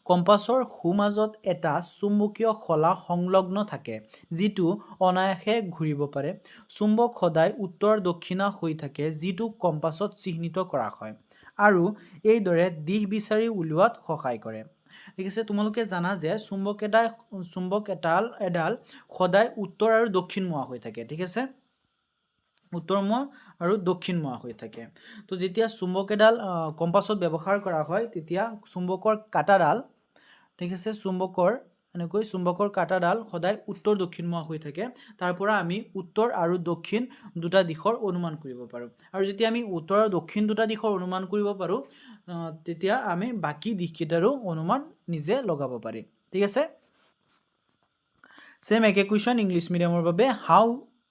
কম্পাসৰ খুমাজত এটা চুম্বকীয় খলা সংলগ্ন থাকে যেটো অনায়াসে ঘূৰিব পাৰে চুম্বক সদায় উত্তৰ দক্ষিণা হৈ থাকে যেটো কম্পাসত চিহ্নিত কৰা হয় আৰু এইদৰে দিশ বিচাৰি উলিওৱাত সহায় কৰে ঠিক আছে তোমালোকে জানা যে চুম্বক এডাল সদায় উত্তৰ আৰু দক্ষিণমুৱা হৈ থাকে ঠিক আছে উত্তৰমুৱা আৰু দক্ষিণমুৱা হৈ থাকে তো যেতিয়া চুম্বক এডাল কম্পাসত ব্যৱহাৰ কৰা হয় তেতিয়া চুম্বকৰ কাটাডাল ঠিক আছে চুম্বকৰ কাটাডাল সদায় উত্তৰ দক্ষিণমুৱা হৈ থাকে তাৰ পৰা আমি উত্তৰ আৰু দক্ষিণ দুটা দিশৰ অনুমান কৰিব পাৰো আৰু যেতিয়া আমি উত্তৰ আৰু দক্ষিণ দুটা দিশৰ অনুমান কৰিব পাৰো তেতিয়া আমি বাকি দিশকেইটাৰো অনুমান নিজে লগাব পাৰি ঠিক আছে সেম একে কোৱেশ্চন ইংলিছ মিডিয়ামৰ বাবে how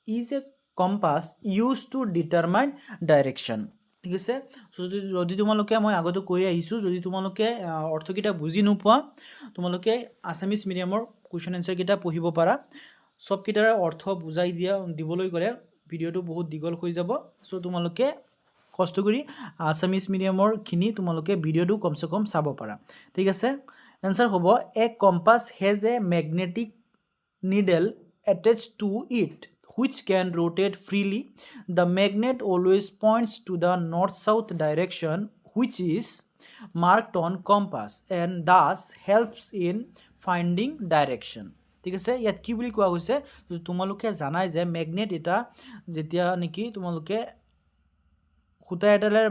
is a compass used to determine direction ঠিক আছে যদি তোমালোকে মই আগতে কৈ আহিছো যদি তোমালোকে অৰ্থকিটা বুজি নোপোৱা তোমালোকে আসামিজ মিডিয়ামৰ কোৱেশ্চন আনসাৰ কিটা পঢ়িব পাৰা সব কিটাৰ অৰ্থ বুজাই দিবলৈ গলে ভিডিওটো বহুত দীঘল হৈ যাব সো তোমালোকে কষ্ট কৰি আসামিজ মিডিয়ামৰ খিনি তোমালোকে ভিডিওটো কমসে কম চাব পাৰা ঠিক আছে আনসাৰ হ'ব a compass has a magnetic needle attached to it which can rotate freely. The magnet always points to the north-south direction which is marked on compass and thus helps in finding direction. ঠিক আছে ইয়াত কি বুলি কোৱা হৈছে তোমালোকে জানাই যে ম্যাগনেট এটা যেতিয়া নেকি তোমালোকে খুঁটা এডালেৰে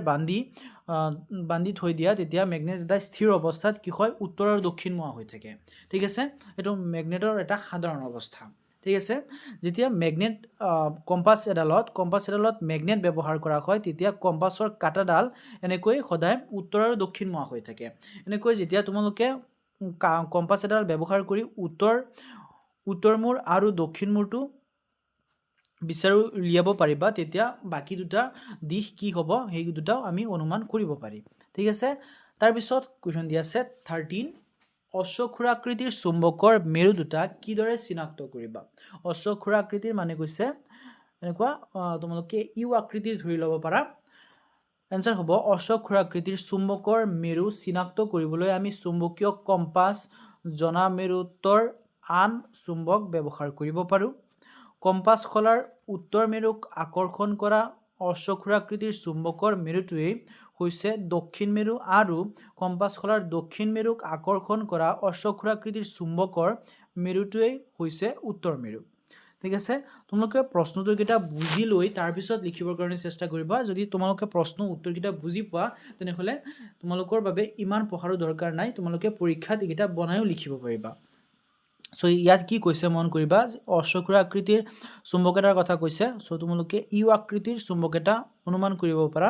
বান্ধি থৈ দিয়া তেতিয়া ম্যাগনেট এটা স্থিৰ অৱস্থাত কি হয় উত্তৰ আৰু দক্ষিণমুৱা হৈ থাকে ঠিক আছে এটো ম্যাগনেটৰ এটা সাধাৰণ অৱস্থা ঠিক আছে যেতিয়া ম্যাগনেট কম্পাস এডালত ম্যাগনেট ব্যৱহাৰ কৰা হয় তেতিয়া কম্পাসৰ কাটাডাল এনেকৈ সদায় উত্তৰ আৰু দক্ষিণমুৱা হৈ থাকে এনেকৈ যেতিয়া তোমালোকে কম্পাস এডাল ব্যৱহাৰ কৰি উত্তৰমুৰ আৰু দক্ষিণমুৰটো বিচাৰি উলিয়াব পাৰিবা তেতিয়া বাকি দুটা দিশ কি হ'ব সেই দুটাও আমি অনুমান কৰিব পাৰি ঠিক আছে তাৰ পিছত কোৱেশ্চন দি আছে 13 অশ্বক্ষুৰাকৃতিৰ চুম্বকৰ মেৰু দুটা কিদৰে চিনাক্ত কৰিবা অশ্বক্ষুৰাকৃতিৰ মানে কৈছে এনেকুৱা তোমালোকে ইউ আকৃতিৰ ধৰি ল'ব পাৰা আনসাৰ হ'ব অশ্বক্ষুৰাকৃতিৰ চুম্বকৰ মেৰু চিনাক্ত কৰিবলৈ আমি চুম্বকীয় কম্পাস জনা মেৰুত্বৰ আন চুম্বক ব্যৱহাৰ কৰিব পাৰো কম্পাস খলাৰ উত্তৰ মেৰুক আকৰ্ষণ কৰা অশ্বক্ষুৰাকৃতিৰ চুম্বকৰ মেৰুটোৱে হৈছে দক্ষিণ মেৰু আৰু কম্পাস খলাৰ দক্ষিণ মেৰুক আকৰ্ষণ কৰা অশ্বক্ষুৰাকৃতিৰ চুম্বকৰ মেৰুটোৱে হৈছে উত্তৰ মেৰু ঠিক আছে তোমালোকে প্ৰশ্নটো কিটা বুজি লৈ তাৰ পিছত লিখিবৰ কাৰণে চেষ্টা কৰিবা যদি তোমালোকে প্ৰশ্ন উত্তৰ কিটা বুজি পোৱা তেনেহলে তোমালোকৰ বাবে ইমান পঢ়াৰ দৰকাৰ নাই তোমালোকে পৰীক্ষাত কিটা বনায়ও লিখিব পাৰিবা সো ইয়াত কি কৈছে মন কৰিবা অশ্বক্ষুৰাকৃতিৰ চুম্বক এটাৰ কথা কৈছে সো তোমালোকে ইউ আকৃতিৰ চুম্বক এটা অনুমান কৰিব পাৰা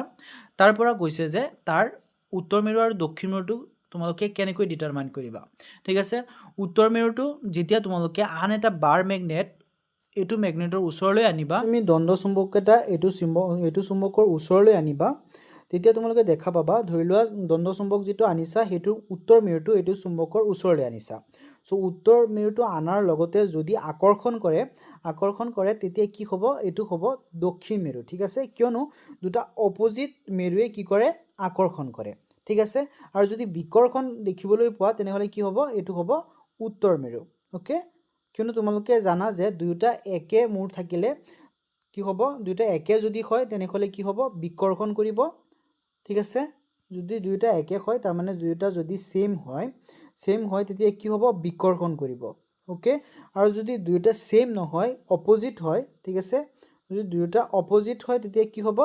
তাৰ পৰা কৈছে যে তাৰ উত্তৰ মেৰু আৰু দক্ষিণ মেৰুটো তোমালোকে কেনেকৈ ডিটাৰমাইন কৰিবা ঠিক আছে উত্তৰ মেৰুটো যেতিয়া তোমালোকে আন এটা বাৰ ম্যাগনেট এটো ম্যাগনেটৰ ওচৰলৈ আনিবা তুমি দ্বন্দ্ব চুম্বক এটা এটো চুম্বকৰ ওচৰলৈ আনিবা তেতিয়া তোমালোকে দেখা পাবা ধৰি লোৱা দ্বন্দ্ব চুম্বক যেটো আনিছা হেতু উত্তৰ মেৰুটো এটো চুম্বকৰ ওচৰলৈ আনিছা সো উত্তৰ মেৰুটো আনাৰ লগতে যদি আকৰ্ষণ কৰে তেতিয়া কি হ'ব এটো হ'ব দক্ষিণ মেৰু ঠিক আছে কিয়নো দুটা অপোজিট মেৰুৱে কি কৰে আকৰ্ষণ কৰে ঠিক আছে আৰু যদি বিকৰখন দেখিবলৈ পোৱা তেনেহ'লে কি হ'ব এইটো হ'ব উত্তৰ মেৰু ওকে কিয়নো তোমালোকে জানা যে দুয়োটা একে মূৰ থাকিলে কি হ'ব দুয়োটা একে যদি হয় তেনেহ'লে কি হ'ব বিকৰ্ষণ কৰিব ঠিক আছে যদি দুয়োটা একে হয় তাৰ মানে দুয়োটা যদি সেম হয় তেতিয়া কি হ'ব বিকৰ্ষণ কৰিব ওকে আৰু যদি দুয়োটা সেম নহয় অপোজিট হয় ঠিক আছে যদি দুয়োটা অপোজিট হয় তেতিয়া কি হ'ব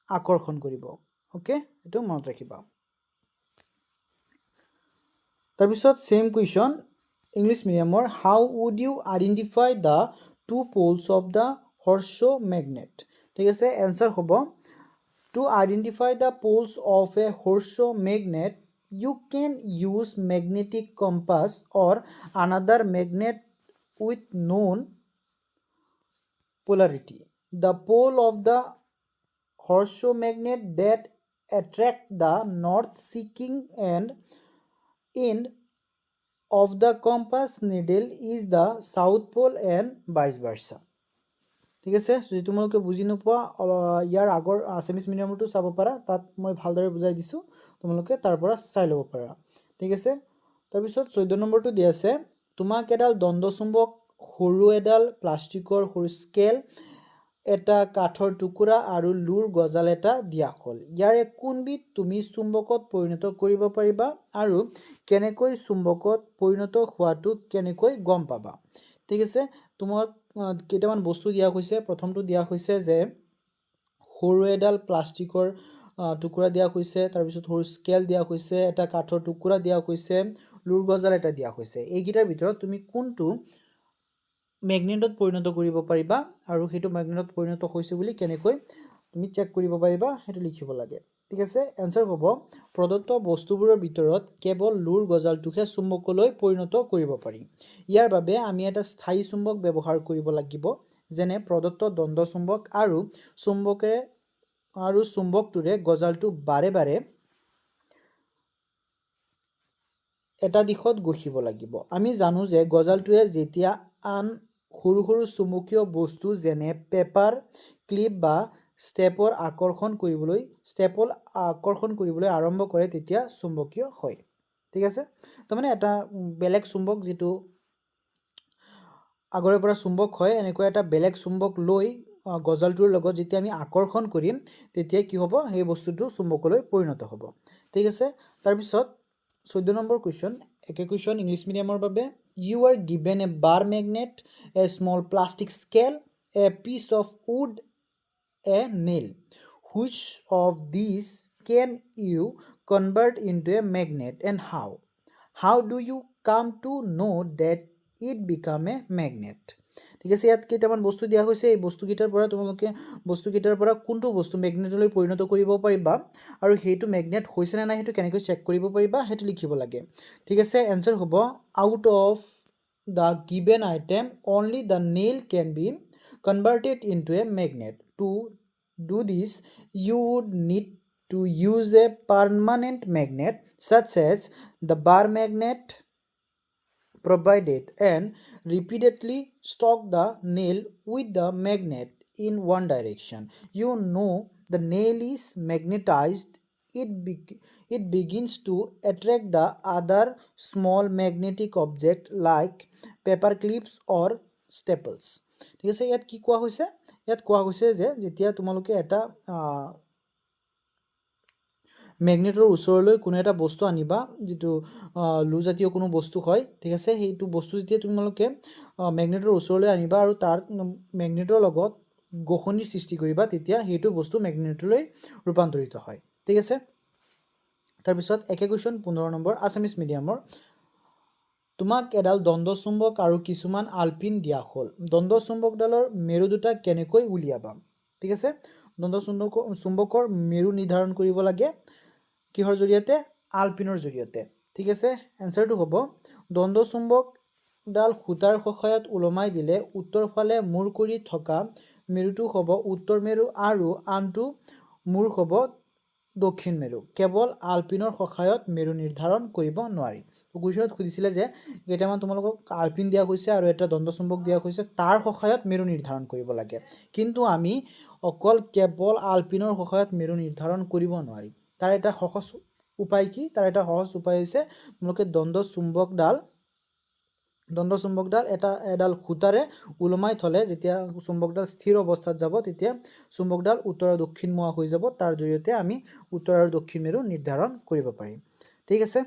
আকৰ্ষণ কৰিব ওকে এটো মনত ৰাখিবা তাৰপিছত সেম কুৱেশ্যন ইংলিছ মিডিয়ামৰ how would you identify the two poles of the horse magnet ঠিক আছে এনসাৰ হ'ব to identify the poles of a horse magnet you can use magnetic compass or another magnet with known polarity the pole of the horseshoe magnet that attract the north seeking end of the compass needle is the south pole and vice versa ঠিক আছে যদি তোমালোকে বুজি নোপোৱা ইয়াৰ আগৰ Assamese মিডিয়ামটো চাব পাৰা তাত মই ভালদৰে বুজাই দিছো তোমালোকে তাৰ পৰা চাই ল'ব পাৰা ঠিক আছে তাৰ পিছত 14 নম্বৰটো দি আছে তোমাক এডাল দ্বন্দ্বচুম্বক সৰু এডাল প্লাষ্টিকৰ সৰু স্কেল এটা কাঠৰ টুকুৰা আৰু লুৰ গজাল এটা দিয়া হ'ল ইয়াৰে কোনবিধ তুমি চুম্বকত পৰিণত কৰিব পাৰিবা আৰু কেনেকৈ চুম্বকত পৰিণত হোৱাটো কেনেকৈ গম পাবা ঠিক আছে তোমাক কেইটামান বস্তু দিয়া হৈছে প্ৰথমটো দিয়া হৈছে যে সৰু এডাল প্লাষ্টিকৰ টুকুৰা দিয়া হৈছে তাৰ পিছত সৰু স্কেল দিয়া হৈছে এটা কাঠৰ টুকুৰা দিয়া হৈছে লুৰ গজাল এটা দিয়া হৈছে এই গিটাৰ ভিতৰত তুমি কোনটো মেগনেটত পৰিণত কৰিব পাৰিবা আৰু হেতু মেগনেটত পৰিণত হৈছে বুলি কেনেকৈ তুমি চেক কৰিব পাৰিবা হেতু লিখিব লাগে ঠিক আছে আনসাৰ হ'ব প্ৰদত্ত বস্তুবোৰৰ ভিতৰত কেৱল লুৰ গজালটোহে চুম্বকলৈ পৰিণত কৰিব পাৰি ইয়াৰ বাবে আমি এটা স্থায়ী চুম্বক ব্যৱহাৰ কৰিব লাগিব যেনে প্ৰদত্ত দ্বন্দ্ব চুম্বক আৰু চুম্বকটোৰে গজালটো বাৰে বাৰে এটা দিশত গহিব লাগিব আমি জানো যে গজালটোৱে যেতিয়া আন সৰু সৰু চুম্বকীয় বস্তু যেনে পেপাৰ ক্লিপ বা ষ্টেপল আকৰ্ষণ কৰিবলৈ আৰম্ভ কৰে তেতিয়া চুম্বকীয় হয় ঠিক আছে তাৰমানে এটা বেলেগ চুম্বক যেটো আগৰে পৰা চুম্বক হয় এনেকৈ এটা বেলেগ চুম্বক লৈ গজালটোৰ লগত যেতিয়া আমি আকৰ্ষণ কৰিম তেতিয়া কি হ'ব এই বস্তুটো চুম্বকলৈ পৰিণত হ'ব ঠিক আছে তাৰ পিছত 14 নম্বৰ কোৱেশ্চন একে কোৱেশ্চন ইংলিছ মিডিয়ামৰ বাবে you are given a bar magnet a small plastic scale a piece of wood a nail which of these can you convert into a magnet and how do you come to know that it become a magnet ঠিক আছে ইয়াত কেইটামান বস্তু দিয়া হৈছে এই বস্তুকিটাৰ পৰা তোমালোকে বস্তুকিটাৰ পৰা কোনটো বস্তু মেগনেটলৈ পৰিণত কৰিব পাৰিবা আৰু হেতু মেগনেট হৈছে না নাই হেতু কেনেকৈ চেক কৰিব পাৰিবা হেতু লিখিব লাগে ঠিক আছে আনসাৰ হ'ব out of the given item only the nail can be converted into a magnet to do this you would need to use a permanent magnet such as the bar magnet provided and repeatedly stroke the nail with the magnet in one direction you know the nail is magnetized it begins to attract the other small magnetic object like paper clips or staples ঠিক আছে ইয়াত কি কোৱা হৈছে যে যেতিয়া তোমালোকে এটা মেগনেটৰ ওচৰলৈ কোনো এটা বস্তু আনিবা যেটো লু জাতীয় কোনো বস্তু হয় ঠিক আছে হেতু বস্তু যেতিয়া তোমালোকে মেগনেটৰ ওচৰলৈ আনিবা আৰু তাৰ মেগনেটৰ লগত গহনিৰ সৃষ্টি কৰিবা তেতিয়া হেতু বস্তু মেগনেটলৈ ৰূপান্তৰিত হয় ঠিক আছে তাৰ পিছত একে কোৱেশ্চন 15 নম্বৰ আসামিজ মিডিয়ামৰ তোমাক এডাল দ্বন্দ্ব চুম্বক আৰু কিছুমান আলপিন দিয়া হ'ল দ্বন্দ্ব চুম্বকডালৰ মেৰু দুটা কেনেকৈ উলিয়াবা ঠিক আছে দ্বন্দ্ব চুম্বকৰ মেৰু নিৰ্ধাৰণ কৰিব লাগে কিহৰ জৰিয়তে আলপিনৰ জৰিয়তে ঠিক আছে আনসাৰটো হ'ব দ্বন্দ্ব চুম্বকডাল খুটাৰ সহায়ত উলমাই দিলে উত্তৰ ফালে মূৰ কৰি থকা মেৰুটো হ'ব উত্তৰ মেৰু আৰু আনটো মূৰ হ'ব দক্ষিণ মেৰু কেৱল আলপিনৰ সহায়ত মেৰু নিৰ্ধাৰণ কৰিব নোৱাৰি কুৱেশ্যনত খুদিছিলে যে কেইটামান তোমালোকক আলপিন দিয়া হৈছে আৰু এটা দ্বন্দ্ব চুম্বক দিয়া হৈছে তাৰ সহায়ত মেৰু নিৰ্ধাৰণ কৰিব লাগে কিন্তু আমি অকল কেৱল আলপিনৰ সহায়ত মেৰু নিৰ্ধাৰণ কৰিব নোৱাৰি তাৰ এটা সহজ উপায় কি তাৰ এটা সহজ উপায় হৈছে তোমালোকে দণ্ড চুম্বকডাল এডাল সূতাৰে ওলমাই থলে যেতিয়া চুম্বকডাল স্থিৰ অৱস্থাত যাব তেতিয়া চুম্বকডাল উত্তৰ আৰু দক্ষিণমুৱা হৈ যাব তাৰ জৰিয়তে আমি উত্তৰ আৰু দক্ষিণ মেৰু নিৰ্ধাৰণ কৰিব পাৰিম ঠিক আছে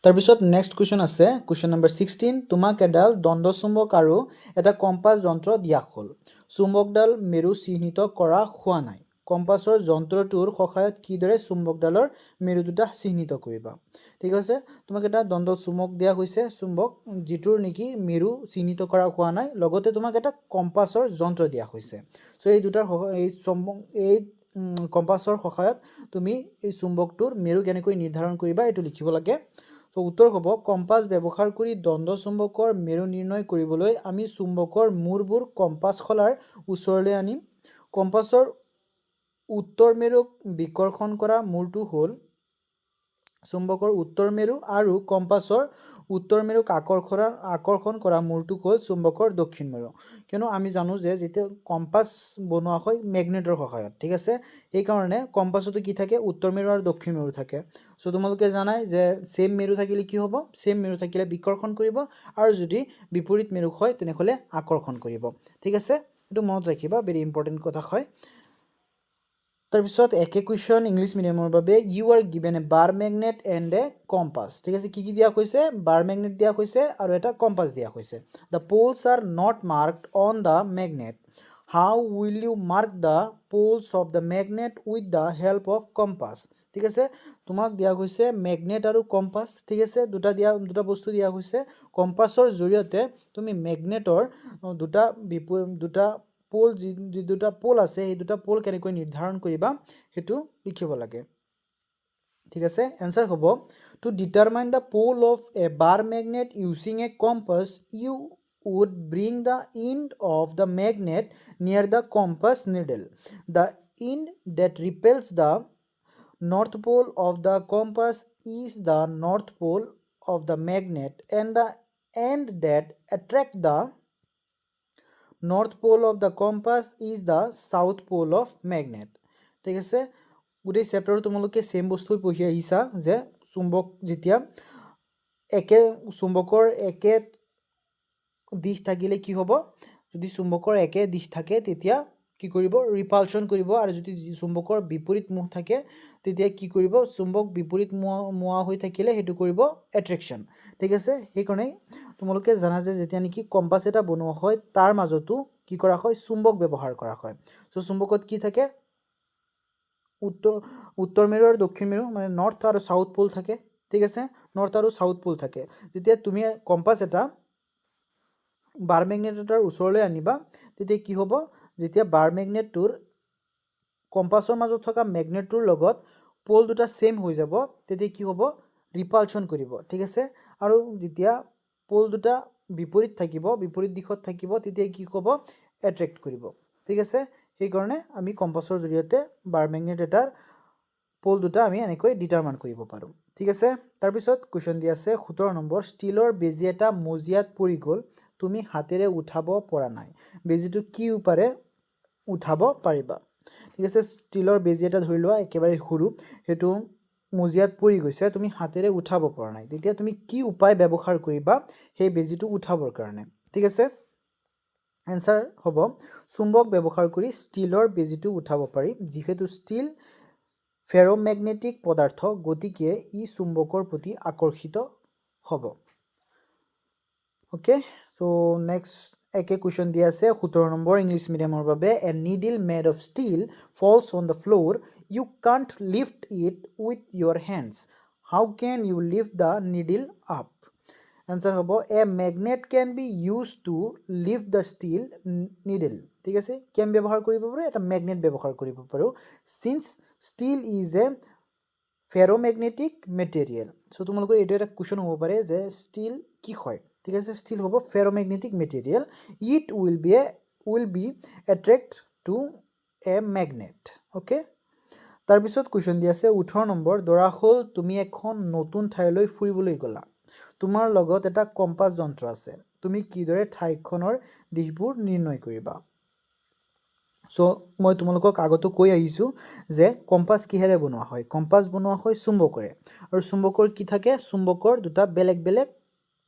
তাৰপিছত নেক্সট কুৱেশ্যন আছে কুৱেশ্যন নম্বৰ 16 তোমাক এডাল দণ্ড চুম্বক আৰু এটা কম্পাছ যন্ত্ৰ দিয়া হ'ল চুম্বকডাল মেৰু চিহ্নিত কৰা হোৱা নাই কম্পাছৰ যন্ত্ৰটোৰ সহায়ত কিদৰে চুম্বকডালৰ মেৰু দুটা চিহ্নিত কৰিবা ঠিক আছে তোমাক এটা দণ্ড চুম্বক দিয়া হৈছে চুম্বক যিটোৰ নেকি মেৰু চিহ্নিত কৰা হোৱা নাই লগতে তোমাক এটা কম্পাছৰ যন্ত্ৰ দিয়া হৈছে সো এই দুটাৰ এই কম্পাছৰ সহায়ত তুমি এই চুম্বকটোৰ মেৰু কেনেকৈ নিৰ্ধাৰণ কৰিবা এটো লিখিব লাগে তো উত্তৰ হ'ব কম্পাছ ব্যৱহাৰ কৰি দণ্ড চুম্বকৰ মেৰু নিৰ্ণয় কৰিবলৈ আমি চুম্বকৰ মূৰবোৰ কম্পাছ খলাৰ ওচৰলৈ আনিম কম্পাছৰ উত্তৰ মেৰুক বিকৰ্ষণ কৰা মূৰটো হ'ল চুম্বকৰ উত্তৰ মেৰু আৰু কম্পাছৰ উত্তৰ মেৰুক আকৰ্ষণ কৰা মূৰটো হ'ল চুম্বকৰ দক্ষিণ মেৰু কিয়নো আমি জানো যে যেতিয়া কম্পাছ বনোৱা হয় মেগনেটৰ সহায়ত ঠিক আছে এই কাৰণে কম্পাছতো কি থাকে উত্তৰ মেৰু আৰু দক্ষিণ মেৰু থাকে সো তোমালোকে জানাই যে সেম মেৰু থাকিলে কি হ'ব সেম মেৰু থাকিলে বিকৰ্ষণ কৰিব আৰু যদি বিপৰীত মেৰু হয় তেনেহলে আকৰ্ষণ কৰিব ঠিক আছে এটো মনত ৰাখিবা ভেৰি ইম্পৰ্টেন্ট কথা হয় তাৰপিছত একে কুৱেশ্যন ইংলিছ মিডিয়ামৰ বাবে you are given a bar magnet and a compass ঠিক আছে কি দিয়া হৈছে বাৰ মেগনেট দিয়া হৈছে আৰু এটা কম্পাছ দিয়া হৈছে the poles are not marked on the magnet how will you mark the poles of the magnet with the help of compass ঠিক আছে তোমাক দিয়া হৈছে মেগনেট আৰু কম্পাছ ঠিক আছে দুটা বস্তু দিয়া হৈছে কম্পাছৰ জৰিয়তে তুমি মেগনেটৰ দুটা পোল যি দুটা পোল আছে এই দুটা পোল কেনেকৈ নিৰ্ধাৰণ কৰিবা হেতু লিখিব লাগে ঠিক আছে आंसर হ'ব to determine the pole of a bar magnet using a compass you would bring the end of the magnet near the compass needle the end that repels the north pole of the compass is the north pole of the magnet and the end that attract the north pole of the compass is the south pole of magnet ঠিক আছে গুটেই chapter তোমালোকে same বস্তু পঢ়ি আহিছা যে চুম্বক যেতিয়া চুম্বকৰ একে দিশ থাকিলে কি হ'ব যদি চুম্বকৰ একে দিশ থাকে তেতিয়া কি কৰিব ৰিপালশন কৰিব আৰু যদি চুম্বকৰ বিপৰীত মুখ থাকে তেতিয়া কি কৰিব চুম্বক বিপৰীত মুৱা হৈ থাকিলে হেতু কৰিব এট্ৰেকশন ঠিক আছে এই কাৰণে তোমালোকে জানা যে যেতিয়া নেকি কম্পাছ এটা বনোৱা হয় তাৰ মাজতো কি কৰা হয় চুম্বক ব্যৱহাৰ কৰা হয় সো চুম্বকত কি থাকে উত্তৰ মেৰু আৰু দক্ষিণ মেৰু মানে নৰ্থ আৰু সাউথ পোল থাকে ঠিক আছে নৰ্থ আৰু সাউথ পোল থাকে যেতিয়া তুমি কম্পাছ এটা বাৰ মেগনেটৰ ওচৰলৈ আনিবা তেতিয়া কি হ'ব যেতিয়া বাৰ মেগনেটৰ কম্পাছৰ মাজত থকা মেগনেটৰ লগত পোল দুটা সেম হৈ যাব তেতিয়া কি হ'ব ৰিপালশন কৰিব ঠিক আছে আৰু যেতিয়া পোল দুটা বিপৰীত দিশত থাকিব তেতিয়া কি হ'ব এট্ৰেক্ট কৰিব ঠিক আছে এই কাৰণে আমি কম্পাছৰ জৰিয়তে বাৰ মেগনেট এটাৰ পোল দুটা আমি এনেকৈ ডিটাৰমাইন কৰিব পাৰো ঠিক আছে তাৰ পিছত কোৱেশ্চন দি আছে 17 নম্বৰ ষ্টিলৰ বেজি এটা মজিয়াত পৰি গল তুমি হাতেৰে উঠাব পৰা নাই বেজিটো কি উপাৰে উঠাব পাৰিবা ঠিক আছে ষ্টিলৰ বেজি এটা ধৰি লোৱা একেবাৰে সৰু হেতু মজিয়াত পৰি গৈছে তুমি হাতেৰে উঠাব পৰা নাই তেতিয়া তুমি কি উপায় ব্যৱহাৰ কৰিবা সেই বেজিটো উঠাবৰ কাৰণে ঠিক আছে आंसर হ'ব চুম্বক ব্যৱহাৰ কৰি ষ্টিলৰ বেজিটো উঠাব পাৰি যিহেতু ষ্টিল ফেৰোমেগনেটিক পদাৰ্থ গতিকে ই চুম্বকৰ প্ৰতি আকৰ্ষিত হ'ব ওকে সো নেক্সট একে কোৱেশ্চন দি আছে 17 নম্বৰ ইংলিছ মিডিয়ামৰ বাবে a needle made of steel falls on the floor you can't lift it with your hands how can you lift the needle up answer হ'ব a magnet can be used to lift the steel needle ঠিক আছে কেন ব্যৱহাৰ কৰিব পাৰো এটা magnet ব্যৱহাৰ কৰিব পাৰো since steel is a ferromagnetic material so তোমালোকৰ এটো এটা কোৱেশ্চন হ'ব পাৰে যে ষ্টিল কি হয় ঠিক আছে ষ্টিল হ'ব ferromagnetic material it will be attract to a magnet okay তাৰ পিছত কোৱেশ্চন দি আছে 18 নম্বৰ দৰা হল তুমি এখন নতুন ঠাইলৈ ফুৰিবলৈ গলা তোমাৰ লগত এটা কম্পাছ যন্ত্ৰ আছে তুমি কিদৰে ঠাইখনৰ দিশবোৰ নিৰ্ণয় কৰিবা সো মই তোমালোকক আগতো কৈ আহিছোঁ যে কম্পাছ কিহেৰে বনোৱা হয় কম্পাছ বনোৱা হয় চুম্বকৰে আৰু চুম্বকৰ কি থাকে চুম্বকৰ দুটা বেলেগ বেলেগ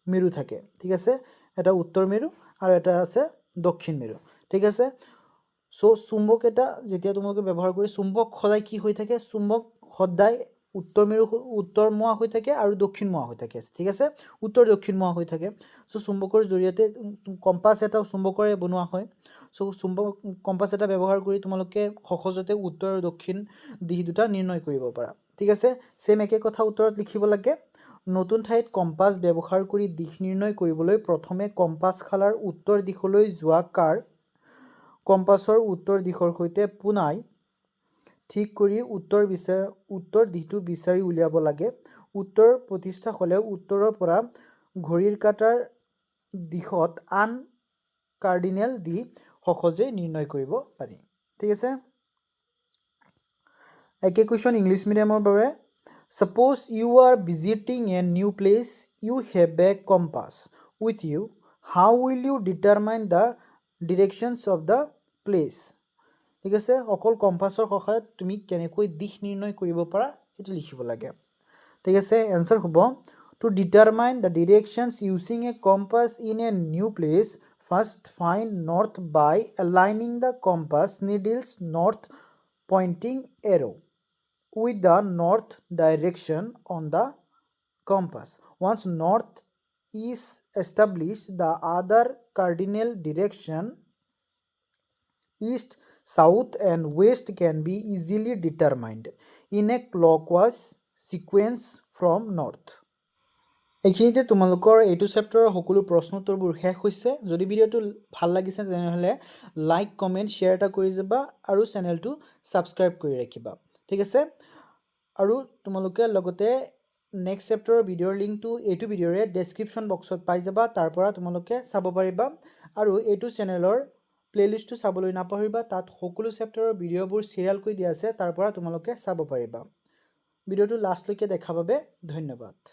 মেৰু থাকে ঠিক আছে এটা উত্তৰ মেৰু আৰু এটা আছে দক্ষিণ মেৰু ঠিক আছে সো চুম্বক এটা যেতিয়া তোমালোকে ব্যৱহাৰ কৰি চুম্বক সদায় কি হৈ থাকে চুম্বক সদায় উত্তৰমুৱা হৈ থাকে আৰু দক্ষিণমুৱা হৈ থাকে ঠিক আছে উত্তৰ দক্ষিণমুৱা হৈ থাকে সো চুম্বকৰ জৰিয়তে কম্পাছ এটা চুম্বকৰে বনোৱা হয় সো চুম্বক কম্পাছ এটা ব্যৱহাৰ কৰি তোমালোকে সহজতে উত্তৰ আৰু দক্ষিণ দিশ দুটা নিৰ্ণয় কৰিব পাৰা ঠিক আছে সেম একে কথা উত্তৰত লিখিব লাগে নতুন ঠাইত কম্পাছ ব্যৱহাৰ কৰি দিশ নিৰ্ণয় কৰিবলৈ প্ৰথমে কম্পাছ খালাৰ উত্তৰ দিশলৈ যোৱা কাৰ কম্পাছৰ উত্তৰ দিশৰ সৈতে পুনাই ঠিক কৰি উত্তৰ দিশটো বিচাৰি উলিয়াব লাগে উত্তৰ প্ৰতিষ্ঠা হ'লে উত্তৰৰ পৰা ঘড়ীৰ কাঁটাৰ দিশত আন কাৰ্ডিনেল দি সহজে নিৰ্ণয় কৰিব পাৰি ঠিক আছে একে কুৱেশ্যন ইংলিছ মিডিয়ামৰ বাবে suppose you are visiting a new place you have a compass with you how will you determine the directions of the place ঠিক আছে অকল কম্পাছৰ সহায়ত তুমি কেনেকৈ দিশ নিৰ্ণয় কৰিব পাৰা সেইটো লিখিব লাগে ঠিক আছে এনসাৰ হ'ব to determine the directions using a compass in a new place first find north by aligning the compass needle's north pointing arrow with the north direction on the compass once north is established the other cardinal direction east south and west can be easily determined in a clockwise sequence from north এইখিনিতে তোমালোকৰ এইটো চেপ্টাৰৰ সকলো প্ৰশ্ন উত্তৰবোৰ শেষ হৈছে যদি ভিডিঅ'টো ভাল লাগিছে তেনেহ'লে লাইক কমেণ্ট শ্বেয়াৰ এটা কৰি যাবা আৰু চেনেলটো ছাবস্ক্ৰাইব কৰি ৰাখিবা ঠিক আছে আৰু তোমালোকে লগতে নেক্সট চেপ্টাৰৰ ভিডিঅ'ৰ লিংকটো এইটো ভিডিঅ'ৰে ডেছক্ৰিপশ্যন বক্সত পাই যাবা তাৰ পৰা তোমালোকে চাব পাৰিবা আৰু এইটো চেনেলৰ প্লেলিষ্টটো চাবলৈ নাপাহৰিবা তাত সকলো চেপ্টাৰৰ ভিডিঅ'বোৰ চিৰিয়েলকৈ দিয়া আছে তাৰ পৰা তোমালোকে চাব পাৰিবা ভিডিঅ'টো লাষ্টলৈকে দেখাৰ বাবে ধন্যবাদ